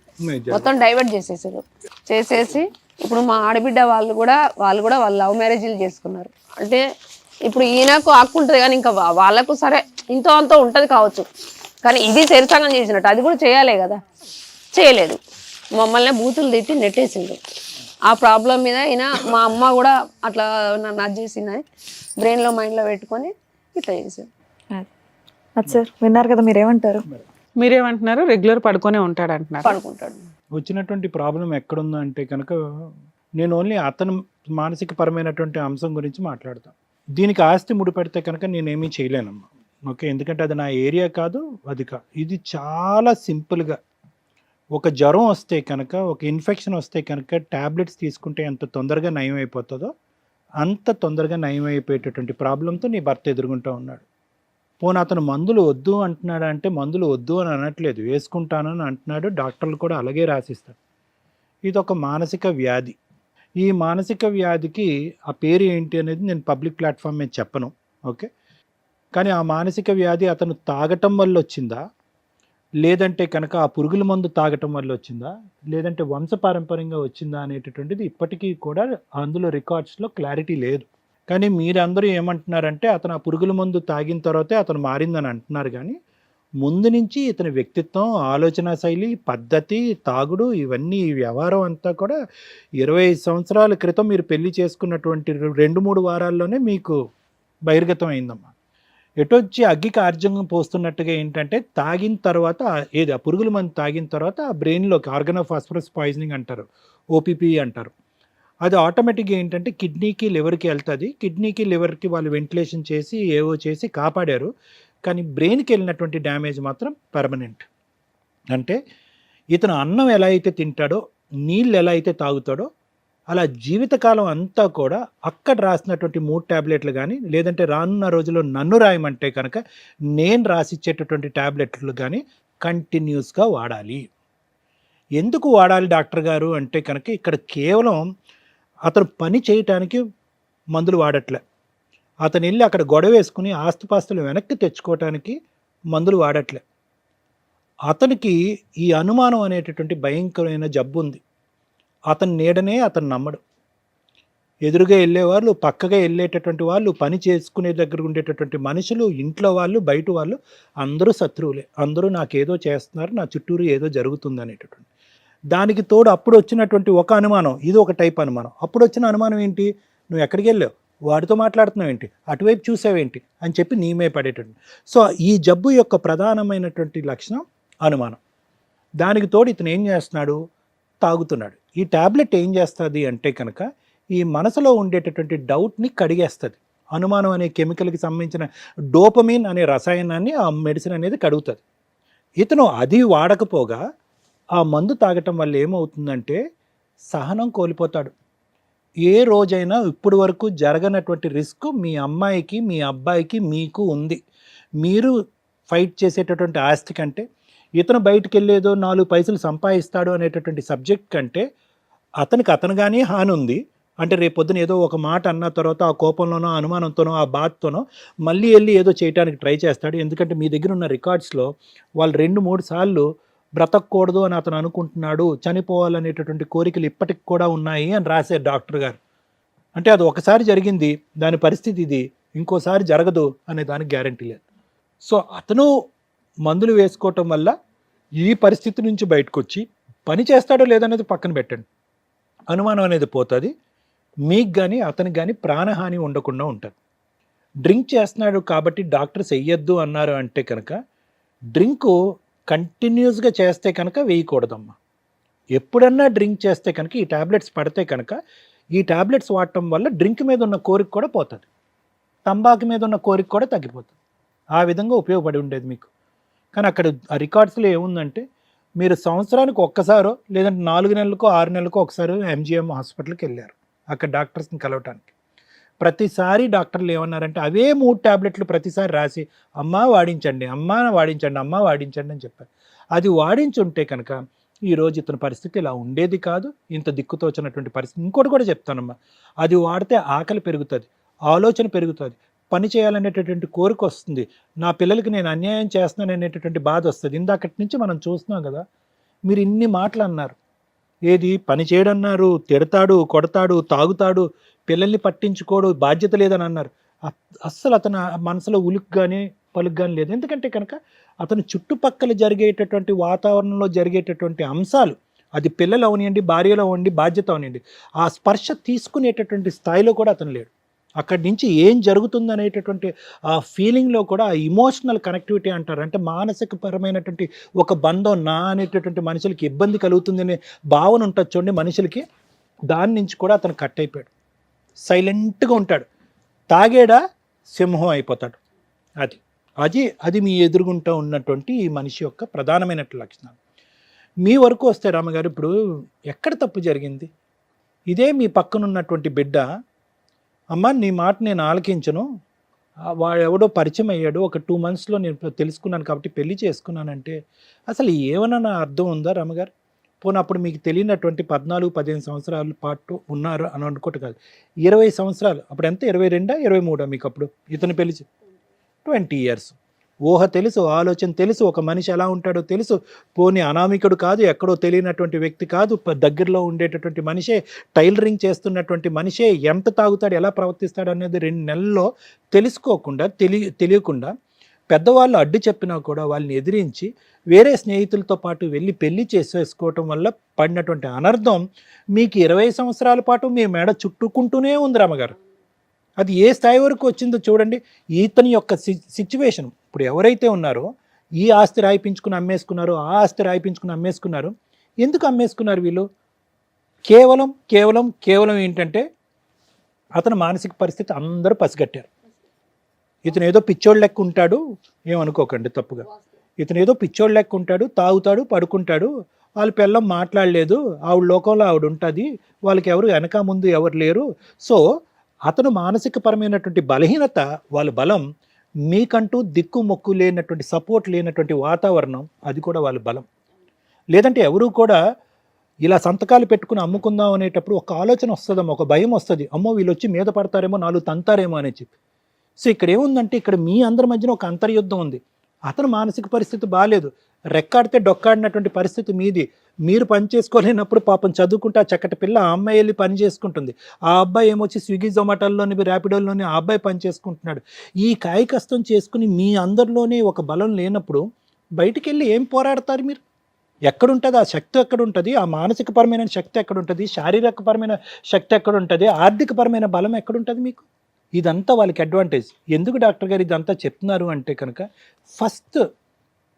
మొత్తం డైవర్ట్ చేసేసారు. చేసేసి ఇప్పుడు మా ఆడబిడ్డ వాళ్ళు కూడా వాళ్ళ లవ్ మ్యారేజీలు చేసుకున్నారు. అంటే ఇప్పుడు ఈయనకు ఆక్కుంటుంది కానీ ఇంకా వాళ్ళకు సరే ఇంతో అంతో ఉంటుంది కావచ్చు, కానీ ఇది చరిత్రంగా చేసినట్టు అది కూడా చేయాలి కదా, చేయలేదు. మమ్మల్ని బూతులు తిట్టి నెట్టేసిండు. ఆ ప్రాబ్లం మీద ఈయన మా అమ్మ కూడా అట్లా నన్ను అది చేసిందని బ్రెయిన్లో మైండ్లో పెట్టుకొని ఇట్లా చేసాడు. అది సార్ విన్నారు కదా, మీరేమంటారు? మీరేమంటున్నారు? రెగ్యులర్ పడుకొనే ఉంటాడు అంటున్నారు. పడుకుంటాడు. వచ్చినటువంటి ప్రాబ్లం ఎక్కడుందో అంటే కనుక నేను ఓన్లీ అతను మానసిక పరమైనటువంటి అంశం గురించి మాట్లాడతాను. దీనికి ఆస్తి ముడిపెడితే కనుక నేనేమీ చేయలేనమ్మా. ఓకే, ఎందుకంటే అది నా ఏరియా కాదు, అది కాదు. ఇది చాలా సింపుల్గా ఒక జ్వరం వస్తే కనుక, ఒక ఇన్ఫెక్షన్ వస్తే కనుక ట్యాబ్లెట్స్ తీసుకుంటే ఎంత తొందరగా నయం అయిపోతుందో అంత తొందరగా నయం అయిపోయేటటువంటి ప్రాబ్లంతో నీ భర్త ఎదుర్కొంటూ ఉన్నాడు. పోనీ అతను మందులు వద్దు అంటున్నాడు అంటే మందులు వద్దు అని అనట్లేదు, వేసుకుంటానని అంటున్నాడు. డాక్టర్లు కూడా అలాగే రాసిస్తారు. ఇది ఒక మానసిక వ్యాధి. ఈ మానసిక వ్యాధికి ఆ పేరు ఏంటి అనేది నేను పబ్లిక్ ప్లాట్ఫామ్ మీద చెప్పను. ఓకే, కానీ ఆ మానసిక వ్యాధి అతను తాగటం వల్ల వచ్చిందా, లేదంటే కనుక ఆ పురుగుల మందు తాగటం వల్ల వచ్చిందా, లేదంటే వంశపారంపర్యంగా వచ్చిందా అనేటటువంటిది ఇప్పటికీ కూడా అందులో రికార్డ్స్లో క్లారిటీ లేదు. కానీ మీరందరూ ఏమంటున్నారంటే అతను ఆ పురుగుల మందు తాగిన తర్వాతే అతను మారిందని అంటున్నారు. కానీ ముందు నుంచి ఇతని వ్యక్తిత్వం, ఆలోచన శైలి, పద్ధతి, తాగుడు, ఇవన్నీ ఈ వ్యవహారం అంతా కూడా 25 సంవత్సరాల క్రితం మీరు పెళ్లి చేసుకున్నటువంటి 2-3 వారాల్లోనే మీకు బహిర్గతం అయిందమ్మా. ఎటొచ్చి అగ్గికి ఆర్జంగం పోస్తున్నట్టుగా ఏంటంటే తాగిన తర్వాత ఆ పురుగుల మందు తాగిన తర్వాత ఆ బ్రెయిన్లోకి ఆర్గనోఫాస్ఫరస్ పాయిజనింగ్ అంటారు, ఓపీపీ అంటారు. అది ఆటోమేటిక్గా ఏంటంటే కిడ్నీకి లివర్కి వెళ్తుంది. కిడ్నీకి లివర్కి వాళ్ళు వెంటిలేషన్ చేసి ఏవో చేసి కాపాడారు. కానీ బ్రెయిన్కి వెళ్ళినటువంటి డ్యామేజ్ మాత్రం పర్మనెంట్. అంటే ఇతను అన్నం ఎలా అయితే తింటాడో, నీళ్ళు ఎలా అయితే తాగుతాడో, అలా జీవితకాలం అంతా కూడా అక్కడ రాసినటువంటి 3 ట్యాబ్లెట్లు కానీ, లేదంటే రానున్న రోజుల్లో నన్ను రాయమంటే కనుక నేను రాసిచ్చేటటువంటి ట్యాబ్లెట్లు కానీ కంటిన్యూస్గా వాడాలి. ఎందుకు వాడాలి డాక్టర్ గారు అంటే కనుక ఇక్కడ కేవలం అతను పని చేయటానికి మందులు వాడట్లే, అతను వెళ్ళి అక్కడ గొడవ వేసుకుని ఆస్తుపాస్తులు వెనక్కి తెచ్చుకోవటానికి మందులు వాడట్లే. అతనికి ఈ అనుమానం అనేటటువంటి భయంకరమైన జబ్బు ఉంది. అతని నీడనే అతను నమ్మడు. ఎదురుగా వెళ్ళేవాళ్ళు, పక్కగా వెళ్ళేటటువంటి వాళ్ళు, పని చేసుకునే దగ్గర ఉండేటటువంటి మనుషులు, ఇంట్లో వాళ్ళు, బయట వాళ్ళు అందరూ శత్రువులే. అందరూ నాకేదో చేస్తున్నారు, నా చుట్టూరు ఏదో జరుగుతుంది అనేటటువంటి. దానికి తోడు అప్పుడు వచ్చినటువంటి ఒక అనుమానం, ఇది ఒక టైప్ అనుమానం. అప్పుడు వచ్చిన అనుమానం ఏంటి? నువ్వు ఎక్కడికి వెళ్ళావు, వాడితో మాట్లాడుతున్నావు ఏంటి, అటువైపు చూసావేంటి అని చెప్పి నీమే పడేటటువంటి. సో ఈ జబ్బు యొక్క ప్రధానమైనటువంటి లక్షణం అనుమానం. దానికి తోడు ఇతను ఏం చేస్తున్నాడు? తాగుతున్నాడు. ఈ ట్యాబ్లెట్ ఏం చేస్తుంది అంటే కనుక ఈ మనసులో ఉండేటటువంటి డౌట్ని కడిగేస్తుంది. అనుమానం అనే కెమికల్కి సంబంధించిన డోపమిన్ అనే రసాయనాన్ని ఆ మెడిసిన్ అనేది కడుగుతుంది. ఇతను అది వాడకపోగా ఆ మందు తాగటం వల్ల ఏమవుతుందంటే సహనం కోల్పోతాడు. ఏ రోజైనా ఇప్పుడు వరకు జరగనటువంటి రిస్క్ మీ అమ్మాయికి, మీ అబ్బాయికి, మీకు ఉంది. మీరు ఫైట్ చేసేటటువంటి ఆస్తి కంటే, ఇతను బయటికి వెళ్ళేదో 4 పైసలు సంపాదిస్తాడు అనేటటువంటి సబ్జెక్ట్ కంటే అతనికి అతనుగానే హాని ఉంది. అంటే రేపొద్దున ఏదో ఒక మాట అన్న తర్వాత ఆ కోపంలోనో, అనుమానంతోనో, ఆ బాధతోనో మళ్ళీ వెళ్ళి ఏదో చేయడానికి ట్రై చేస్తాడు. ఎందుకంటే మీ దగ్గర ఉన్న రికార్డ్స్లో వాళ్ళు 2-3 సార్లు బ్రతకూడదు అని అతను అనుకుంటున్నాడు, చనిపోవాలనేటటువంటి కోరికలు ఇప్పటికి కూడా ఉన్నాయి అని రాశారు డాక్టర్ గారు. అంటే అది ఒకసారి జరిగింది, దాని పరిస్థితి ఇది, ఇంకోసారి జరగదు అనే దానికి గ్యారంటీ లేదు. సో అతను మందులు వేసుకోవటం వల్ల ఈ పరిస్థితి నుంచి బయటకు వచ్చి పని చేస్తాడో లేదనేది పక్కన పెట్టండి, అనుమానం అనేది పోతుంది. మీకు కానీ అతనికి కానీ ప్రాణహాని ఉండకుండా ఉంటుంది. డ్రింక్ చేస్తున్నాడు కాబట్టి డాక్టర్స్ వెయ్యొద్దు అన్నారు అంటే కనుక డ్రింకు కంటిన్యూస్గా చేస్తే కనుక వేయకూడదమ్మా. ఎప్పుడన్నా డ్రింక్ చేస్తే కనుక ఈ ట్యాబ్లెట్స్ పడితే కనుక ఈ ట్యాబ్లెట్స్ వాడటం వల్ల డ్రింక్ మీద ఉన్న కోరిక కూడా పోతుంది, తంబాకు మీద ఉన్న కోరిక కూడా తగ్గిపోతుంది. ఆ విధంగా ఉపయోగపడి ఉండేది మీకు. కానీ అక్కడ ఆ రికార్డ్స్లో ఏముందంటే మీరు సంవత్సరానికి ఒక్కసారో లేదంటే 4 నెలలకో 6 నెలలకో ఒకసారి MGM హాస్పిటల్కి వెళ్ళారు అక్కడ డాక్టర్స్ని కలవటానికి. ప్రతిసారి డాక్టర్లు ఏమన్నారంటే అవే 3 ట్యాబ్లెట్లు ప్రతిసారి రాసి అమ్మ వాడించండి, అమ్మ వాడించండి, అమ్మ వాడించండి అని చెప్పారు. అది వాడించుంటే కనుక ఈరోజు ఇతని పరిస్థితి ఇలా ఉండేది కాదు, ఇంత దిక్కుతోచినటువంటి పరిస్థితి. ఇంకోటి కూడా చెప్తానమ్మా, అది వాడితే ఆకలి పెరుగుతుంది, ఆలోచన పెరుగుతుంది, పని చేయాలనేటటువంటి కోరిక వస్తుంది, నా పిల్లలకి నేను అన్యాయం చేస్తున్నాను అనేటటువంటి బాధ వస్తుంది. ఇందాకటి నుంచి మనం చూస్తున్నాం కదా, మీరు ఇన్ని మాటలు అన్నారు. ఏది పని చేయడన్నారు, తిడతాడు, కొడతాడు, తాగుతాడు, పిల్లల్ని పట్టించుకోడు, బాధ్యత లేదని అన్నారు. అస్సలు అతను మనసులో ఉలుకు కానీ పలుకు కానీ లేదు. ఎందుకంటే కనుక అతను చుట్టుపక్కల జరిగేటటువంటి వాతావరణంలో జరిగేటటువంటి అంశాలు, అది పిల్లలు అవనివ్వండి, భార్యలో అవనివ్వండి, బాధ్యత అవనివ్వండి, ఆ స్పర్శ తీసుకునేటటువంటి స్థాయిలో కూడా అతను లేడు. అక్కడి నుంచి ఏం జరుగుతుంది అనేటటువంటి ఆ ఫీలింగ్లో కూడా ఆ ఇమోషనల్ కనెక్టివిటీ అంటారు, అంటే మానసికపరమైనటువంటి ఒక బంధం నా అనేటటువంటి మనుషులకి ఇబ్బంది కలుగుతుందనే భావన ఉంటుంది చూడండి మనుషులకి, దాని నుంచి కూడా అతను కట్ అయిపోయాడు. సైలెంట్గా ఉంటాడు, తాగేడా సింహం అయిపోతాడు. అది అది అది మీ ఎదురుగుంటూ ఉన్నటువంటి ఈ మనిషి యొక్క ప్రధానమైనటువంటి లక్షణాలు. మీ వరకు వస్తే రామగారు, ఇప్పుడు ఎక్కడ తప్పు జరిగింది? ఇదే మీ పక్కన ఉన్నటువంటి బిడ్డ, అమ్మ నీ మాట నేను ఆలకించను, వాడు ఎవడో పరిచయం అయ్యాడు, ఒక 2 monthsలో నేను తెలుసుకున్నాను కాబట్టి పెళ్లి చేసుకున్నానంటే అసలు ఏమన్నా అర్థం ఉందా రామగారు? పోనీ అప్పుడు మీకు తెలియనటువంటి 14-15 సంవత్సరాల పాటు ఉన్నారు అని అనుకోట కాదు, 20 సంవత్సరాలు, అప్పుడు ఎంత 22 23 మీకు అప్పుడు ఇతను పెళ్లి 20 years. ఊహ తెలుసు, ఆలోచన తెలుసు, ఒక మనిషి ఎలా ఉంటాడో తెలుసు. పోనీ అనామికుడు కాదు, ఎక్కడో తెలియనటువంటి వ్యక్తి కాదు, దగ్గరలో ఉండేటటువంటి మనిషే, టైలరింగ్ చేస్తున్నటువంటి మనిషే, ఎంత తాగుతాడు, ఎలా ప్రవర్తిస్తాడు అనేది 2 నెలల్లో తెలుసుకోకుండా తెలియకుండా పెద్దవాళ్ళు అడ్డు చెప్పినా కూడా వాళ్ళని ఎదిరించి వేరే స్నేహితులతో పాటు వెళ్ళి పెళ్లి చేసేసుకోవటం వల్ల పడినటువంటి అనర్థం మీకు 20 సంవత్సరాల పాటు మీ మెడ చుట్టుకుంటూనే ఉంది రామగారు. అది ఏ స్థాయి వరకు వచ్చిందో చూడండి. ఇతని యొక్క సిచ్యువేషన్, ఇప్పుడు ఎవరైతే ఉన్నారో ఈ ఆస్తి రాయిపించుకుని అమ్మేసుకున్నారు, ఆ ఆస్తి రాయిపించుకుని అమ్మేసుకున్నారు. ఎందుకు అమ్మేసుకున్నారు వీళ్ళు? కేవలం కేవలం కేవలం ఏంటంటే అతని మానసిక పరిస్థితి అందరూ పసిగట్టారు. ఇతను ఏదో పిచ్చోడు లెక్క ఉంటాడు, ఏమనుకోకండి తప్పుగా, ఇతను ఏదో పిచ్చోడు లెక్క ఉంటాడు, తాగుతాడు, పడుకుంటాడు, వాళ్ళ పిల్లం మాట్లాడలేదు, ఆవిడ లోకంలో ఆవిడ ఉంటుంది, వాళ్ళకి ఎవరు వెనక ముందు ఎవరు లేరు. సో అతను మానసిక పరమైనటువంటి బలహీనత, వాళ్ళ బలం, మీకంటూ దిక్కు మొక్కు లేనటువంటి సపోర్ట్ లేనటువంటి వాతావరణం, అది కూడా వాళ్ళ బలం. లేదంటే ఎవరు కూడా ఇలా సంతకాలు పెట్టుకుని అమ్ముకుందాం అనేటప్పుడు ఒక ఆలోచన వస్తుందమ్మా, ఒక భయం వస్తుంది, అమ్మో వీళ్ళు వచ్చి మీద పడతారేమో, 4 తంతారేమో అని చెప్పి. సో ఇక్కడ ఏముందంటే ఇక్కడ మీ అందరి మధ్యన ఒక అంతర్యుద్ధం ఉంది. అతను మానసిక పరిస్థితి బాగాలేదు, రెక్కాడితే డొక్కాడినటువంటి పరిస్థితి మీది. మీరు పని చేసుకోలేనప్పుడు పాపం చదువుకుంటే ఆ చక్కటి పిల్ల ఆ అమ్మాయి వెళ్ళి పని చేసుకుంటుంది, ఆ అబ్బాయి ఏమొచ్చి స్విగ్గీ జొమాటోల్లోని ర్యాపిడోల్లోని ఆ అబ్బాయి పని చేసుకుంటున్నాడు. ఈ కాయ కష్టం చేసుకుని మీ అందరిలోనే ఒక బలం లేనప్పుడు బయటికి వెళ్ళి ఏం పోరాడతారు మీరు? ఎక్కడుంటుంది ఆ శక్తి? ఎక్కడుంటుంది ఆ మానసికపరమైన శక్తి? ఎక్కడుంటుంది శారీరకపరమైన శక్తి? ఎక్కడుంటుంది ఆర్థికపరమైన బలం? ఎక్కడుంటుంది మీకు? ఇదంతా వాళ్ళకి అడ్వాంటేజ్. ఎందుకు డాక్టర్ గారు ఇదంతా చెప్తున్నారు అంటే కనుక, ఫస్ట్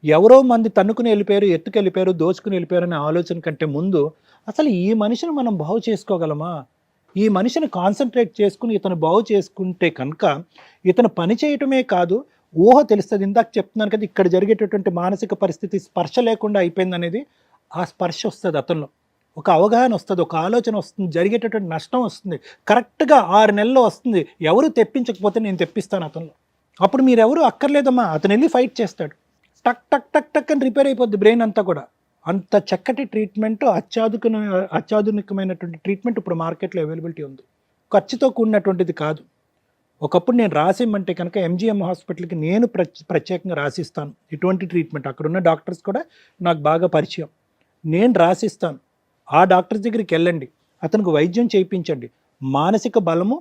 ఎవరో మంది తన్నుకుని వెళ్ళిపోయారు, ఎత్తుకెళ్ళిపోయారు, దోచుకుని వెళ్ళిపోయారు అనే ఆలోచన కంటే ముందు అసలు ఈ మనిషిని మనం బాగు చేసుకోగలమా, ఈ మనిషిని కాన్సన్ట్రేట్ చేసుకుని ఇతను బాగు చేసుకుంటే కనుక ఇతను పని చేయటమే కాదు, ఊహ తెలుస్తుంది. ఇందాక చెప్తున్నాను కదా, ఇక్కడ జరిగేటటువంటి మానసిక పరిస్థితి స్పర్శ లేకుండా అయిపోయింది అనేది, ఆ స్పర్శ వస్తుంది అతనిలో, ఒక అవగాహన వస్తుంది, ఒక ఆలోచన వస్తుంది, జరిగేటటువంటి నష్టం వస్తుంది. కరెక్ట్గా 6 నెలల్లో వస్తుంది. ఎవరు తెప్పించకపోతే నేను తెప్పిస్తాను అతనిలో. అప్పుడు మీరెవరు అక్కర్లేదమ్మా, అతను వెళ్ళి ఫైట్ చేస్తాడు. టక్ టక్ టక్ టక్ అని రిపేర్ అయిపోద్ది బ్రెయిన్ అంతా కూడా. అంత చక్కటి ట్రీట్మెంట్, అత్యాధునికమైనటువంటి ట్రీట్మెంట్ ఇప్పుడు మార్కెట్లో అవైలబిలిటీ ఉంది. ఖర్చుతో కూడినటువంటిది కాదు. ఒకప్పుడు నేను రాసిమ్మంటే కనుక ఎంజిఎం హాస్పిటల్కి నేను ప్రత్యేకంగా రాసిస్తాను ఇటువంటి ట్రీట్మెంట్. అక్కడ ఉన్న డాక్టర్స్ కూడా నాకు బాగా పరిచయం. నేను రాసిస్తాను, ఆ డాక్టర్ దగ్గరికి వెళ్ళండి, అతనికి వైద్యం చేయించండి. మానసిక బలము,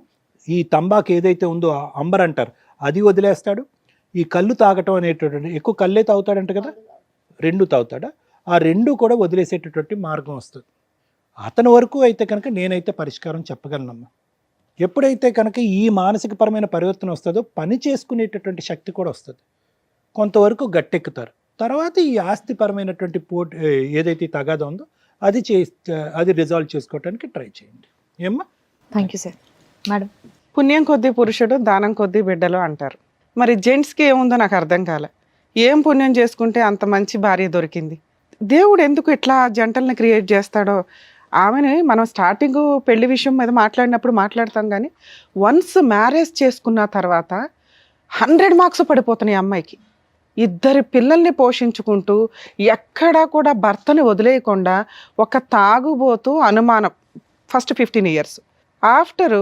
ఈ తంబాకు ఏదైతే ఉందో అంబర్ అంటారు అది వదిలేస్తాడు. ఈ కళ్ళు తాగటం అనేటటువంటి, ఎక్కువ కళ్ళే తాగుతాడంట కదా, 2 తాగుతాడా, ఆ 2 కూడా వదిలేసేటటువంటి మార్గం వస్తుంది. అతని వరకు అయితే కనుక నేనైతే పరిష్కారం చెప్పగలనమ్మా. ఎప్పుడైతే కనుక ఈ మానసికపరమైన పరివర్తన వస్తుందో పని చేసుకునేటటువంటి శక్తి కూడా వస్తుంది. కొంతవరకు గట్టెక్కుతారు. తర్వాత ఈ ఆస్తిపరమైనటువంటి ఏదైతే తగాదా ఉందో అది రిజాల్వ్ చేసుకోవడానికి ట్రై చేయండి. ఏమ్మా? Thank you sir. మేడం, పుణ్యం కొద్దీ పురుషుడు, దానం కొద్దీ బిడ్డలు అంటారు. మరి జెంట్స్కి ఏముందో నాకు అర్థం కాలే. ఏం పుణ్యం చేసుకుంటే అంత మంచి భార్య దొరికింది? దేవుడు ఎందుకు ఇట్లా జంటల్ని క్రియేట్ చేస్తాడో. ఆమెని మనం స్టార్టింగ్ పెళ్లి విషయం మీద మాట్లాడినప్పుడు మాట్లాడతాం, కానీ వన్స్ మ్యారేజ్ చేసుకున్న తర్వాత 100 మార్క్స్ పడిపోతున్నాయి అమ్మాయికి. 2 పిల్లల్ని పోషించుకుంటూ ఎక్కడా కూడా భర్తని వదిలేయకుండా ఒక తాగుబోతూ అనుమానం. ఫస్ట్ 15 years ఆఫ్టర్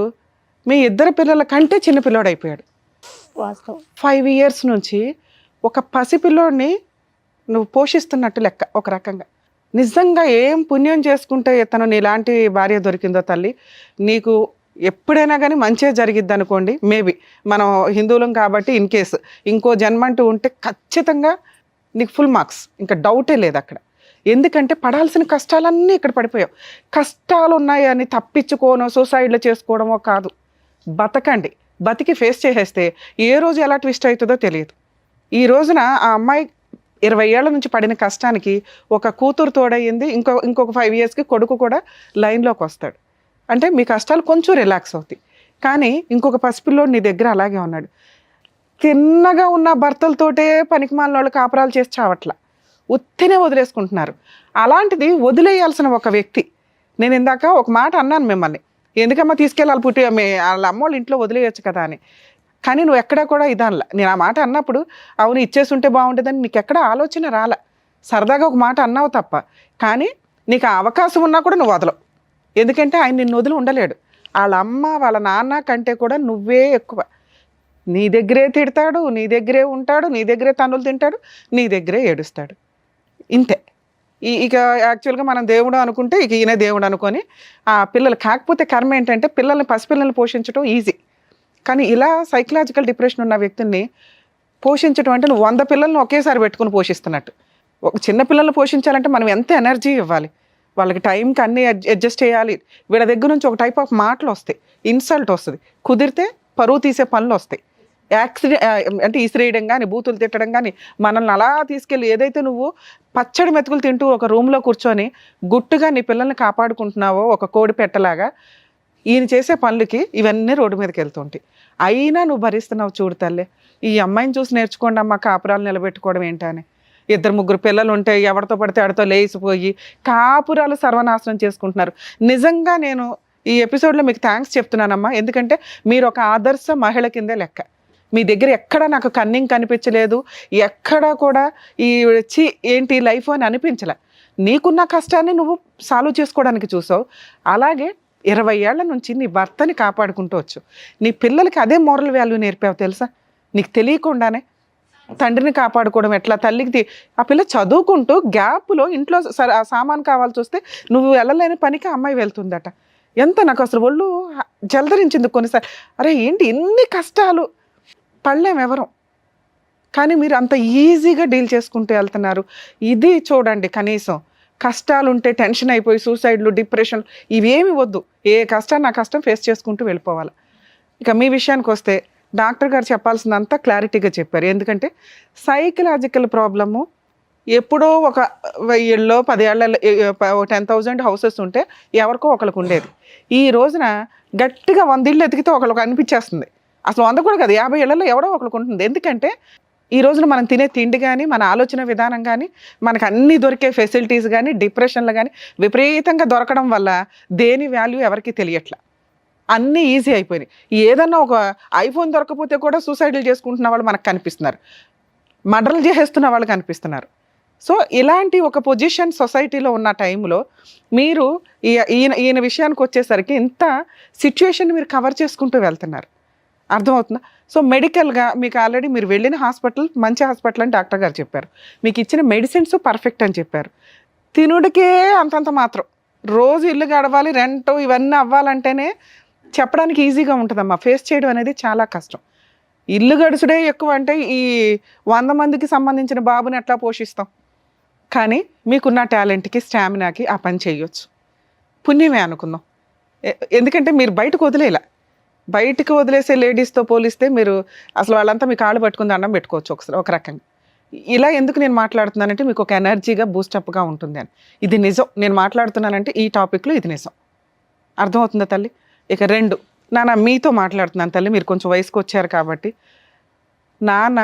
మీ 2 పిల్లల కంటే చిన్న పిల్లోడు అయిపోయాడు. వాస్తవం. 5 years నుంచి ఒక పసిపిల్లోడిని నువ్వు పోషిస్తున్నట్టు లెక్క ఒక రకంగా. నిజంగా ఏం పుణ్యం చేసుకుంటే ఇతను నీలాంటి భార్య దొరికిందో తల్లి. నీకు ఎప్పుడైనా కానీ మంచిగా జరిగిద్ది అనుకోండి. మేబీ మనం హిందువులం కాబట్టి ఇన్ కేసు ఇంకో జన్మ అంటూ ఉంటే ఖచ్చితంగా నీకు ఫుల్ మార్క్స్, ఇంకా డౌటే లేదు అక్కడ. ఎందుకంటే పడాల్సిన కష్టాలన్నీ ఇక్కడ పడిపోయావు. కష్టాలు ఉన్నాయని తప్పించుకోనో సూసైడ్లు చేసుకోవడమో కాదు, బతకండి. బతికి ఫేస్ చేసేస్తే ఏ రోజు ఎలా ట్విస్ట్ అవుతుందో తెలియదు. ఈ రోజున ఆ అమ్మాయి 20 ఏళ్ల నుంచి పడిన కష్టానికి ఒక కూతురు తోడయ్యింది. ఇంకొక 5 yearsకి కొడుకు కూడా లైన్లోకి వస్తాడు. అంటే మీ కష్టాలు కొంచెం రిలాక్స్ అవుతాయి. కానీ ఇంకొక పసిపిల్లోడు నీ దగ్గర అలాగే ఉన్నాడు. తిన్నగా ఉన్న భర్తలతోటే పనికిమాలిన వాళ్ళు కాపురాలు చేసి చావట్లా, ఉత్తినే వదిలేసుకుంటున్నారు. అలాంటిది వదిలేయాల్సిన ఒక వ్యక్తి. నేను ఇందాక ఒక మాట అన్నాను మిమ్మల్ని, ఎందుకమ్మా తీసుకెళ్ళాలి పుట్టి వాళ్ళ అమ్మోళ్ళ ఇంట్లో వదిలేయచ్చు కదా అని. కానీ నువ్వు ఎక్కడా కూడా ఇదనలా. నేను ఆ మాట అన్నప్పుడు అవును ఇచ్చేస్తుంటే బాగుంటుందని నీకు ఎక్కడ ఆలోచన రాలే. సరదాగా ఒక మాట అన్నావు తప్ప. కానీ నీకు ఆ అవకాశం ఉన్నా కూడా నువ్వు వదలవు. ఎందుకంటే ఆయన నిన్ను వదిలి ఉండలేడు. వాళ్ళ అమ్మ వాళ్ళ నాన్న కంటే కూడా నువ్వే ఎక్కువ. నీ దగ్గరే తిడతాడు, నీ దగ్గరే ఉంటాడు, నీ దగ్గరే తన్నులు తింటాడు, నీ దగ్గరే ఏడుస్తాడు. ఇంతే. ఇక యాక్చువల్గా మనం దేవుడు అనుకుంటే ఇక ఈయన దేవుడు అనుకొని ఆ పిల్లలు. కాకపోతే కర్మ ఏంటంటే పసిపిల్లల్ని పోషించడం ఈజీ, కానీ ఇలా సైకలాజికల్ డిప్రెషన్ ఉన్న వ్యక్తుల్ని పోషించడం అంటే నువ్వు 100 పిల్లల్ని ఒకేసారి పెట్టుకుని పోషిస్తున్నట్టు. ఒక చిన్న పిల్లల్ని పోషించాలంటే మనం ఎంత ఎనర్జీ ఇవ్వాలి, వాళ్ళకి టైంకి అన్నీ అడ్జస్ట్ చేయాలి. వీళ్ళ దగ్గర నుంచి ఒక టైప్ ఆఫ్ మాటలు వస్తాయి, ఇన్సల్ట్ వస్తుంది, కుదిరితే పరువు తీసే పనులు వస్తాయి, అంటే ఇసిరేయడం కానీ బూతులు తిట్టడం కానీ. మనల్ని అలా తీసుకెళ్ళి ఏదైతే నువ్వు పచ్చడి మెతుకులు తింటూ ఒక రూమ్లో కూర్చొని గుట్టుగా నీ పిల్లల్ని కాపాడుకుంటున్నావో ఒక కోడి పెట్టలాగా, ఈయన చేసే పనులకి ఇవన్నీ రోడ్డు మీదకి వెళ్తుంటాయి. అయినా నువ్వు భరిస్తున్నావు. చూడు తల్లి, ఈ అమ్మాయిని చూసి నేర్చుకోండి అమ్మ కాపురాలు నిలబెట్టుకోవడం ఏంటని. 2-3 పిల్లలు ఉంటే ఎవరితో పడితే ఆడితో లేచిపోయి కాపురాలు సర్వనాశనం చేసుకుంటున్నారు. నిజంగా నేను ఈ ఎపిసోడ్లో మీకు థ్యాంక్స్ చెప్తున్నానమ్మా. ఎందుకంటే మీరు ఒక ఆదర్శ మహిళ కిందే లెక్క. మీ దగ్గర ఎక్కడా నాకు కన్నింగ్ కనిపించలేదు, ఎక్కడా కూడా ఏంటి లైఫ్ అని అనిపించలే. నీకున్న కష్టాన్ని నువ్వు సాల్వ్ చేసుకోవడానికి చూసావు. అలాగే 20 ఏళ్ల నుంచి నీ భర్తని కాపాడుకుంటూ వచ్చు. నీ పిల్లలకి అదే మోరల్ వాల్యూ నేర్పావు తెలుసా, నీకు తెలియకుండానే. తండ్రిని కాపాడుకోవడం ఎట్లా, ఆ పిల్ల చదువుకుంటూ గ్యాప్లో ఇంట్లో ఆ సామాన్ కావాల్సి వస్తే నువ్వు వెళ్ళలేని పనికి అమ్మాయి వెళ్తుందట. ఎంత నాకు అసలు ఒళ్ళు జలధరించింది కొన్నిసార్లు. అరే ఏంటి ఎన్ని కష్టాలు పడలేం ఎవరం, కానీ మీరు అంత ఈజీగా డీల్ చేసుకుంటూ వెళ్తున్నారు. ఇది చూడండి, కనీసం కష్టాలు ఉంటే టెన్షన్ అయిపోయి సూసైడ్లు, డిప్రెషన్ ఇవేమి వద్దు. ఏ కష్టాన్ని ఆ కష్టం ఫేస్ చేసుకుంటూ వెళ్ళిపోవాలి. ఇక మీ విషయానికి వస్తే డాక్టర్ గారు చెప్పాల్సిందంతా క్లారిటీగా చెప్పారు. ఎందుకంటే సైకలాజికల్ ప్రాబ్లము ఎప్పుడో ఒక 1000 10 ఏళ్ళ 10,000 హౌసెస్ ఉంటే ఎవరికో ఒకరికి ఉండేది. ఈ రోజున గట్టిగా 100 ఇళ్ళు ఎతికితే ఒకరికి అనిపించేస్తుంది. అసలు 100 కూడా కాదు, 50 ఏళ్లలో ఎవడో ఒకరికి ఉంటుంది. ఎందుకంటే ఈ రోజున మనం తినే తిండి కానీ, మన ఆలోచన విధానం కానీ, మనకు అన్ని దొరికే ఫెసిలిటీస్ కానీ, డిప్రెషన్లు కానీ విపరీతంగా దొరకడం వల్ల దేని వాల్యూ ఎవరికి తెలియట్లా. అన్నీ ఈజీ అయిపోయినాయి. ఏదన్నా ఒక ఐఫోన్ దొరకపోతే కూడా సూసైడ్లు చేసుకుంటున్న వాళ్ళు మనకు కనిపిస్తున్నారు, మర్డర్లు చేసేస్తున్న వాళ్ళు కనిపిస్తున్నారు. సో ఇలాంటి ఒక పొజిషన్ సొసైటీలో ఉన్న టైంలో మీరు ఈయన విషయానికి వచ్చేసరికి ఇంత సిచ్యువేషన్ మీరు కవర్ చేసుకుంటూ వెళ్తున్నారు. అర్థమవుతుందా? సో మెడికల్గా మీకు ఆల్రెడీ మీరు వెళ్ళిన హాస్పిటల్ మంచి హాస్పిటల్ అని డాక్టర్ గారు చెప్పారు. మీకు ఇచ్చిన మెడిసిన్స్ పర్ఫెక్ట్ అని చెప్పారు. తినుడికే అంతంత మాత్రం, రోజు ఇల్లు గడవాలి, రెంట్ ఇవన్నీ అవ్వాలంటేనే చెప్పడానికి ఈజీగా ఉంటుందమ్మా. ఫేస్ చేయడం అనేది చాలా కష్టం. ఇల్లు గడుచుడే ఎక్కువ అంటే ఈ 100 మందికి సంబంధించిన బాబుని ఎట్లా పోషిస్తాం? కానీ మీకున్న టాలెంట్కి, స్టామినాకి ఆ పని చేయొచ్చు. పుణ్యమే అనుకుందాం. ఎందుకంటే మీరు బయటకు వదిలేసే లేడీస్తో పోలిస్తే మీరు అసలు వాళ్ళంతా మీ కాళ్ళు పట్టుకుని దండం పెట్టుకోవచ్చు ఒకసారి ఒక రకంగా. ఇలా ఎందుకు నేను మాట్లాడుతున్నానంటే మీకు ఒక ఎనర్జీగా బూస్టప్గా ఉంటుంది అని. ఇది నిజం, నేను మాట్లాడుతున్నానంటే ఈ టాపిక్లో ఇది నిజం. అర్థమవుతుందా తల్లి? ఇక 2, నాన్న మీతో మాట్లాడుతున్నాను తల్లి, మీరు కొంచెం వయసుకు వచ్చారు కాబట్టి. నాన్న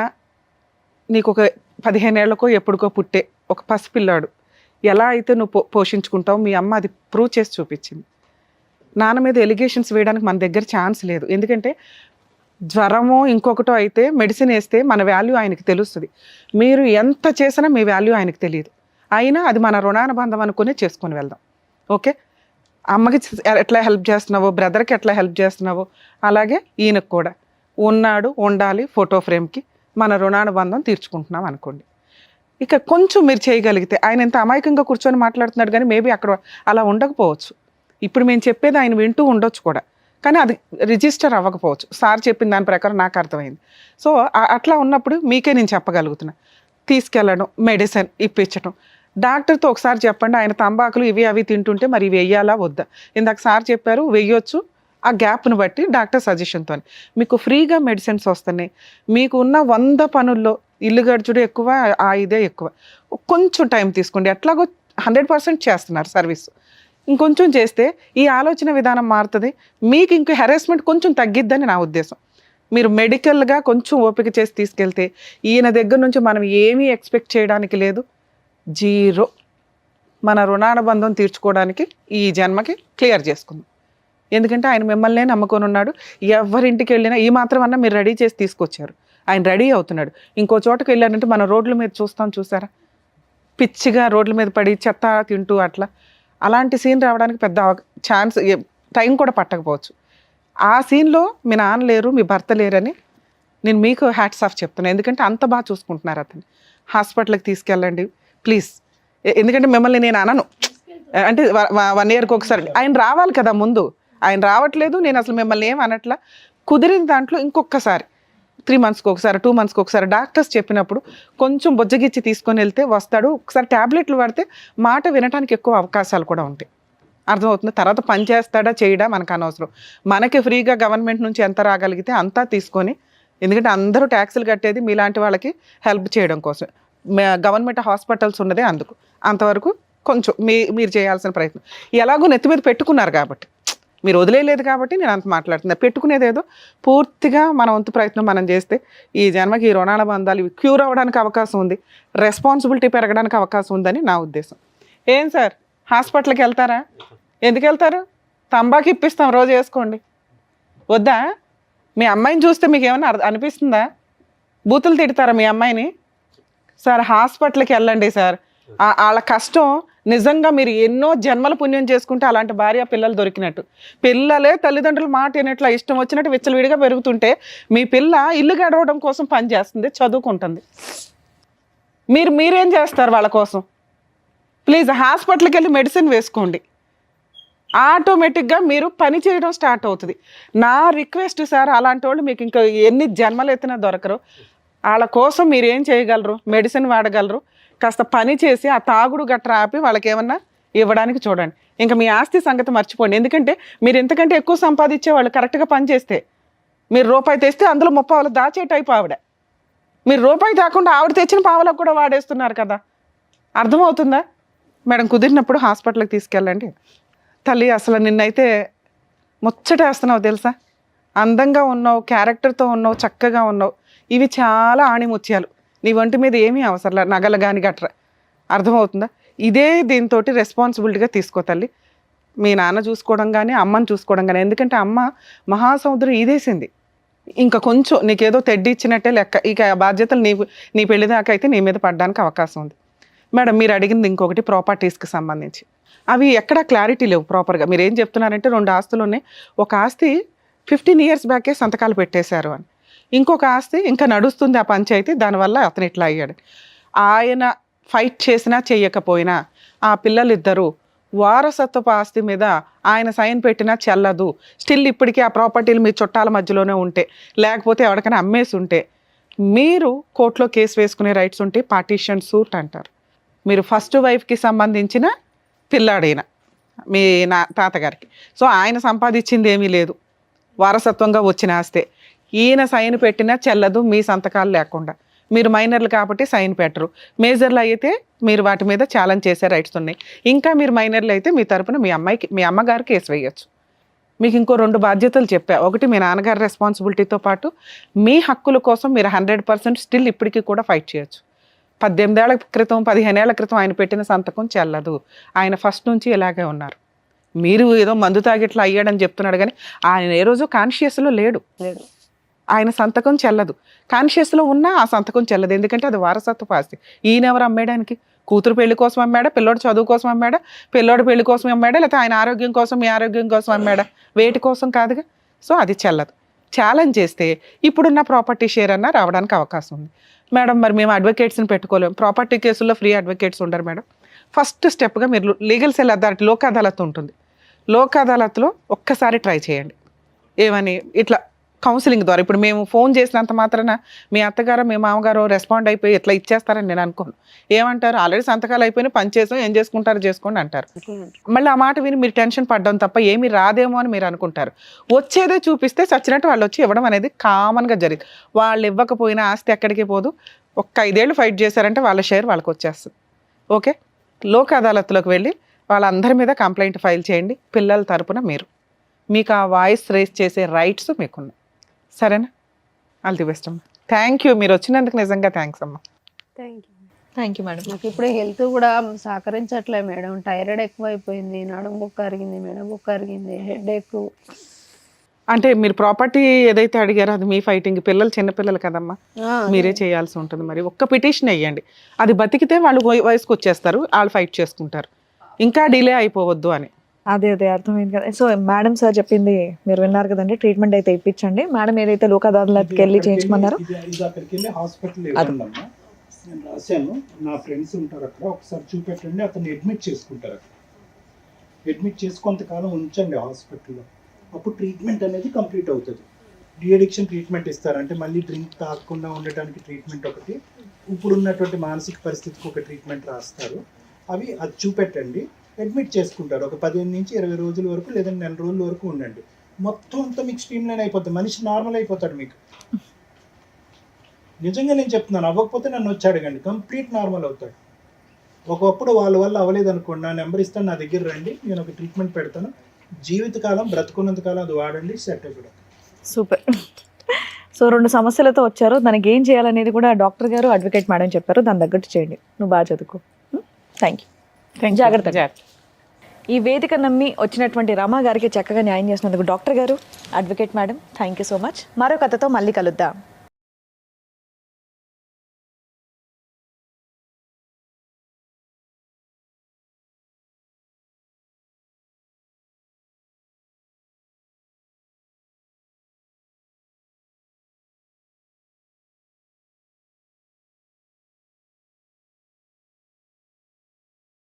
నీకు ఒక 15 ఏళ్లకో ఎప్పుడుకో పుట్టే ఒక పసిపిల్లాడు, ఎలా అయితే నువ్వు పోషించుకుంటావు మీ అమ్మ అది ప్రూవ్ చేసి చూపించింది. నాన్న మీద ఎలిగేషన్స్ వేయడానికి మన దగ్గర ఛాన్స్ లేదు. ఎందుకంటే జ్వరమో ఇంకొకటో అయితే మెడిసిన్ వేస్తే మన వాల్యూ ఆయనకి తెలుస్తుంది. మీరు ఎంత చేసినా మీ వాల్యూ ఆయనకు తెలియదు. అయినా అది మన రుణానుబంధం అనుకునే చేసుకొని వెళ్దాం. ఓకే, అమ్మకి ఎట్లా హెల్ప్ చేస్తున్నావో, బ్రదర్కి ఎట్లా హెల్ప్ చేస్తున్నావో అలాగే ఈయనకు కూడా ఉన్నాడు, ఉండాలి ఫోటో ఫ్రేమ్కి, మన రుణానుబంధం తీర్చుకుంటున్నాం అనుకోండి. ఇక కొంచెం మీరు చేయగలిగితే, ఆయన ఎంత అమాయకంగా కూర్చొని మాట్లాడుతున్నాడు కానీ మేబీ అక్కడ అలా ఉండకపోవచ్చు. ఇప్పుడు మేము చెప్పేది ఆయన వింటూ ఉండొచ్చు కూడా, కానీ అది రిజిస్టర్ అవ్వకపోవచ్చు. సార్ చెప్పిన దాని ప్రకారం నాకు అర్థమైంది. సో అట్లా ఉన్నప్పుడు మీకే నేను చెప్పగలుగుతున్నా, తీసుకెళ్ళడం, మెడిసిన్ ఇప్పించడం. డాక్టర్తో ఒకసారి చెప్పండి, ఆయన తంబాకులు ఇవి అవి తింటుంటే మరి ఇవి వెయ్యాలా వద్దా? ఇందాక సార్ చెప్పారు వెయ్యొచ్చు, ఆ గ్యాప్ను బట్టి డాక్టర్ సజెషన్తో. మీకు ఫ్రీగా మెడిసిన్స్ వస్తున్నాయి. మీకు ఉన్న 100 పనుల్లో ఇల్లు గడుచుడు ఎక్కువ, ఇదే ఎక్కువ. కొంచెం టైం తీసుకోండి, ఎట్లాగో 100% చేస్తున్నారు సర్వీస్. ఇంకొంచెం చేస్తే ఈ ఆలోచన విధానం మారుతుంది. మీకు ఇంకో హెరాస్మెంట్ కొంచెం తగ్గిద్దని నా ఉద్దేశం. మీరు మెడికల్గా కొంచెం ఓపిక చేసి తీసుకెళ్తే ఈయన దగ్గర నుంచి మనం ఏమీ ఎక్స్పెక్ట్ చేయడానికి లేదు. 0. మన రుణానుబంధం తీర్చుకోవడానికి ఈ జన్మకి క్లియర్ చేసుకుందాం. ఎందుకంటే ఆయన మిమ్మల్నే నమ్ముకొని ఉన్నాడు. ఎవరింటికి వెళ్ళినా ఈ మాత్రం అన్నా మీరు రెడీ చేసి తీసుకొచ్చారు. ఆయన రెడీ అవుతున్నాడు. ఇంకో చోటకి వెళ్ళారంటే మన రోడ్ల మీద చూసారా, పిచ్చిగా రోడ్ల మీద పడి చెత్త తింటూ అట్లా. అలాంటి సీన్ రావడానికి పెద్ద ఛాన్స్, టైం కూడా పట్టకపోవచ్చు. ఆ సీన్లో మీ నాన్న లేరు, మీ భర్త లేరని నేను మీకు హ్యాట్స్ ఆఫ్ చెప్తున్నాను. ఎందుకంటే అంత బాగా చూసుకుంటున్నారు అతను. హాస్పిటల్కి తీసుకెళ్ళండి ప్లీజ్. ఎందుకంటే మిమ్మల్ని నేను అనను, అంటే 1 ఇయర్కి ఒకసారి ఆయన రావాలి కదా ముందు. ఆయన రావట్లేదు, నేను అసలు మిమ్మల్ని ఏం అనట్లా. కుదిరిన దాంట్లో ఇంకొకసారి 3 మంత్స్కి ఒకసారి, 2 మంత్స్కి ఒకసారి డాక్టర్స్ చెప్పినప్పుడు కొంచెం బొజ్జగిచ్చి తీసుకొని వెళ్తే వస్తాడు. ఒకసారి ట్యాబ్లెట్లు వాడితే మాట వినడానికి ఎక్కువ అవకాశాలు కూడా ఉంటాయి. అర్థమవుతుంది? తర్వాత పని చేస్తాడా చేయడా మనకు అనవసరం. మనకి ఫ్రీగా గవర్నమెంట్ నుంచి ఎంత రాగలిగితే అంతా తీసుకొని, ఎందుకంటే అందరూ ట్యాక్సులు కట్టేది మీలాంటి వాళ్ళకి హెల్ప్ చేయడం కోసం. గవర్నమెంట్ హాస్పిటల్స్ ఉన్నదే అందుకు. అంతవరకు కొంచెం మీరు చేయాల్సిన ప్రయత్నం. ఎలాగో నెత్తి మీద పెట్టుకున్నారు కాబట్టి, మీరు వదిలేయలేదు కాబట్టి నేను అంత మాట్లాడుతున్నా. పెట్టుకునేది ఏదో పూర్తిగా మన వంతు ప్రయత్నం మనం చేస్తే ఈ జన్మకి ఈ రుణాల బంధాలు క్యూర్ అవ్వడానికి అవకాశం ఉంది, రెస్పాన్సిబిలిటీ పెరగడానికి అవకాశం ఉందని నా ఉద్దేశం. ఏం సార్ హాస్పిటల్కి వెళ్తారా? ఎందుకు వెళ్తారు? తంబాకు ఇప్పిస్తాం, రోజు వేసుకోండి. వద్దా? మీ అమ్మాయిని చూస్తే మీకు ఏమైనా అనిపిస్తుందా? బూతులు తిడతారా మీ అమ్మాయిని? సార్ హాస్పిటల్కి వెళ్ళండి సార్. వాళ్ళ కష్టం నిజంగా మీరు ఎన్నో జన్మల పుణ్యం చేసుకుంటే అలాంటి భార్య పిల్లలు దొరికినట్టు. పిల్లలే తల్లిదండ్రుల మాట వినట్లా ఇష్టం వచ్చినట్టు విచ్చలవిడిగా పెరుగుతుంటే మీ పిల్ల ఇల్లు గడవడం కోసం పని చేస్తుంది, చదువుకుంటుంది. మీరేం చేస్తారు వాళ్ళ కోసం? ప్లీజ్ హాస్పిటల్కి వెళ్ళి మెడిసిన్ వేసుకోండి. ఆటోమేటిక్గా మీరు పని చేయడం స్టార్ట్ అవుతుంది. నా రిక్వెస్ట్ సార్, అలాంటి వాళ్ళు మీకు ఇంకా ఎన్ని జన్మలు ఎత్తినా దొరకరు. వాళ్ళ కోసం మీరు ఏం చేయగలరు? మెడిసిన్ వాడగలరు. కాస్త పని చేసి ఆ తాగుడు గట్రా ఆపి వాళ్ళకి ఏమన్నా ఇవ్వడానికి చూడండి. ఇంకా మీ ఆస్తి సంగతి మర్చిపోండి. ఎందుకంటే మీరు ఎంతకంటే ఎక్కువ సంపాదించే వాళ్ళు కరెక్ట్గా పని చేస్తే, మీరు రూపాయి తెస్తే అందులో 30 దాచే టైప్ ఆవిడ. మీరు రూపాయి తాకుండా ఆవిడ తెచ్చిన పావలకు కూడా వాడేస్తున్నారు కదా. అర్థమవుతుందా మేడం? కుదిరినప్పుడు హాస్పిటల్కి తీసుకెళ్ళండి. తల్లి అసలు నిన్నైతే ముచ్చటేస్తున్నావు తెలుసా. అందంగా ఉన్నావు, క్యారెక్టర్తో ఉన్నావు, చక్కగా ఉన్నావు. ఇవి చాలా ఆణిముత్యాలు. నీ ఒంటి మీద ఏమీ అవసరం, నగలు కానీ గట్రా. అర్థమవుతుందా? ఇదే దీంతో రెస్పాన్సిబిలిటీగా తీసుకో తల్లి. మీ నాన్న చూసుకోవడం కానీ అమ్మని చూసుకోవడం కానీ. ఎందుకంటే అమ్మ మహాసముద్రం ఈదేసింది. ఇంకా కొంచెం నీకేదో తెడ్డి ఇచ్చినట్టే లెక్క. ఇక ఆ బాధ్యతలు నీ పెళ్లిదాకా అయితే నీ మీద పడడానికి అవకాశం ఉంది. మేడం మీరు అడిగింది ఇంకొకటి ప్రాపర్టీస్కి సంబంధించి. అవి ఎక్కడా క్లారిటీ లేవు ప్రాపర్గా. మీరు ఏం చెప్తున్నారంటే 2 ఆస్తులు ఉన్నాయి. ఒక ఆస్తి 15 years బ్యాకే సంతకాలు పెట్టేశారు అని, ఇంకొక ఆస్తి ఇంకా నడుస్తుంది ఆ పంచాయతీ, దానివల్ల అతను ఇట్లా అయ్యాడు. ఆయన ఫైట్ చేసినా చెయ్యకపోయినా ఆ పిల్లలిద్దరూ వారసత్వపు ఆస్తి మీద ఆయన సైన్ పెట్టినా చెల్లదు. స్టిల్ ఇప్పటికీ ఆ ప్రాపర్టీలు మీ చుట్టాల మధ్యలోనే ఉంటే, లేకపోతే ఎవరికైనా అమ్మేసి ఉంటే మీరు కోర్టులో కేసు వేసుకునే రైట్స్ ఉంటే పార్టీషన్ సూట్ అంటారు. మీరు ఫస్ట్ వైఫ్కి సంబంధించిన పిల్లాడైన మీ తాతగారికి. సో ఆయన సంపాదించింది ఏమీ లేదు, వారసత్వంగా వచ్చిన ఆస్తే. ఈయన సైన్ పెట్టినా చెల్లదు మీ సంతకాలు లేకుండా. మీరు మైనర్లు కాబట్టి సైన్ పెట్టరు. మేజర్లు అయితే మీరు వాటి మీద ఛాలెంజ్ చేసే రైట్స్ ఉన్నాయి. ఇంకా మీరు మైనర్లు అయితే మీ తరపున మీ అమ్మగారు కేసు వేయచ్చు. మీకు ఇంకో 2 బాధ్యతలు చెప్పా. ఒకటి మీ నాన్నగారి రెస్పాన్సిబిలిటీతో పాటు మీ హక్కుల కోసం మీరు 100% స్టిల్ ఇప్పటికీ కూడా ఫైట్ చేయొచ్చు. 18 ఏళ్ల క్రితం 15 ఏళ్ల క్రితం ఆయన పెట్టిన సంతకం చెల్లదు. ఆయన ఫస్ట్ నుంచి ఇలాగే ఉన్నారు. మీరు ఏదో మందు తాగిట్లా అయ్యాడని చెప్తున్నాడు కానీ ఆయన ఏ రోజు కాన్షియస్లో లేడు. ఆయన సంతకం చెల్లదు. కాన్షియస్లో ఉన్నా ఆ సంతకం చెల్లదు. ఎందుకంటే అది వారసత్వ ఆస్తి. ఈయన ఎవరు అమ్మేయడానికి? కూతురు పెళ్లి కోసం అమ్మాడా, పిల్లోడు చదువు కోసం అమ్మాడా, పిల్లోడు పెళ్లి కోసం అమ్మాడా, లేకపోతే ఆయన ఆరోగ్యం కోసం మీ ఆరోగ్యం కోసం అమ్మాడా? వేటి కోసం కాదుగా. సో అది చెల్లదు. ఛాలెంజ్ చేస్తే ఇప్పుడున్న ప్రాపర్టీ షేర్ అన్నా రావడానికి అవకాశం ఉంది. మేడం మరి మేము అడ్వకేట్స్ని పెట్టుకోలేము. ప్రాపర్టీ కేసుల్లో ఫ్రీ అడ్వకేట్స్ ఉండరు మేడం. ఫస్ట్ స్టెప్గా మీరు legal cell authority Lok Adalat ఉంటుంది. లోక్ అదాలత్లో ఒక్కసారి ట్రై చేయండి. ఏమని ఇట్లా కౌన్సిలింగ్ ద్వారా. ఇప్పుడు మేము ఫోన్ చేసినంత మాత్రాన మీ అత్తగారు మీ మామగారు రెస్పాండ్ అయిపోయి ఇట్లా ఇచ్చేస్తారని నేను అనుకోను. ఏమంటారు? ఆల్రెడీ సంతకాలు అయిపోయినా పని చేసాం, ఏం చేసుకుంటారో చేసుకోండి అంటారు. మళ్ళీ ఆ మాట విని మీరు టెన్షన్ పడ్డం తప్ప ఏమీ రాదేమో అని మీరు అనుకుంటారు. వచ్చేదే చూపిస్తే చచ్చినట్టు వాళ్ళు వచ్చి ఇవ్వడం అనేది కామన్గా జరిగింది. వాళ్ళు ఇవ్వకపోయినా ఆస్తి ఎక్కడికి పోదు. ఒక్క 5 ఏళ్ళు ఫైట్ చేశారంటే వాళ్ళ షేర్ వాళ్ళకి వచ్చేస్తుంది. ఓకే, లోక్ అదాలత్లోకి వెళ్ళి వాళ్ళందరి మీద కంప్లైంట్ ఫైల్ చేయండి. పిల్లల తరపున మీకు ఆ వాయిస్ రేస్ చేసే రైట్స్ మీకున్నాయి. సరేనా? ఆల్ ది బెస్ట్ అమ్మా. Thank you. మీరు వచ్చినందుకు నిజంగా థ్యాంక్స్ అమ్మా. Thank you madam. నాకు ఇప్పుడు హెల్త్ కూడా సహకరించట్లే మేడం. థైరాయిడ్ ఎక్కువైపోయింది, నడుము బొక్క అరిగింది, మెడ బొక్క అరిగింది, హెడేక్. అంటే మీరు ప్రాపర్టీ ఏదైతే అడిగారో అది మీ ఫైటింగ్. పిల్లలు చిన్నపిల్లలు కదమ్మా, మీరే చేయాల్సి ఉంటుంది. మరి ఒక్క పిటిషన్ వేయండి. అది బతికితే వాళ్ళు వయసుకు వచ్చేస్తారు, వాళ్ళు ఫైట్ చేసుకుంటారు. ఇంకా డిలే అయిపోవద్దు అని. అదే అర్థమైంది కదా. సో మేడం సార్ చెప్పింది మీరు విన్నారు కదండి. ట్రీట్మెంట్ అయితే ఇప్పించండి. మేడం ఏదైతే లోక్ అదాలత్కి వెళ్ళి చేయించమన్నారో ఇది అక్కడికి వెళ్ళి హాస్పిటల్ ఇవ్వండమ్మా. నేను రాశాను, నా ఫ్రెండ్స్ ఉంటారు అక్కడ, ఒకసారి చూపెట్టండి. అతన్ని అడ్మిట్ చేసుకుంటారు. అక్కడ అడ్మిట్ చేసి కొంతకాలం ఉంచండి హాస్పిటల్లో. అప్పుడు ట్రీట్మెంట్ అనేది కంప్లీట్ అవుతుంది. డీఅడిక్షన్ ట్రీట్మెంట్ ఇస్తారు. అంటే మళ్ళీ డ్రింక్ తాగకుండా ఉండటానికి ట్రీట్మెంట్ ఒకటి, ఇప్పుడు ఉన్నటువంటి మానసిక పరిస్థితికి ఒక ట్రీట్మెంట్ రాస్తారు. అది చూపెట్టండి, అడ్మిట్ చేసుకుంటారు. ఒక 15 నుంచి 20 రోజుల వరకు, లేదంటే 1 నెల రోజుల వరకు ఉండండి. మొత్తం అంతా మీకు స్ట్రీమ్ లైన్ అయిపోతుంది. మనిషి నార్మల్ అయిపోతాడు మీకు. నిజంగా నేను చెప్తున్నాను. అవ్వకపోతే నన్ను వచ్చి అడగండి, కంప్లీట్ నార్మల్ అవుతాడు. ఒకప్పుడు వాళ్ళ వల్ల అవ్వలేదు అనుకోండి, నా నెంబర్ ఇస్తాను, నా దగ్గర రండి, నేను ఒక ట్రీట్మెంట్ పెడతాను. జీవితకాలం బ్రతుకున్నంతకాలం అది వాడండి, సెట్ అయిపోయాడు. సూపర్. సో 2 సమస్యలతో వచ్చారు. దానికి ఏం చేయాలనేది కూడా డాక్టర్ గారు, అడ్వకేట్ మేడం చెప్పారు. దాని తగ్గట్టు చేయండి. నువ్వు బాగా చదువుకో. Thank you. జాగ్రత్త. ఈ వేదిక నమ్మి వచ్చినటువంటి రమా గారికి చక్కగా న్యాయం చేసినందుకు డాక్టర్ గారు, advocate madam, thank you so much. మరో కథతో మళ్ళీ కలుద్దాం.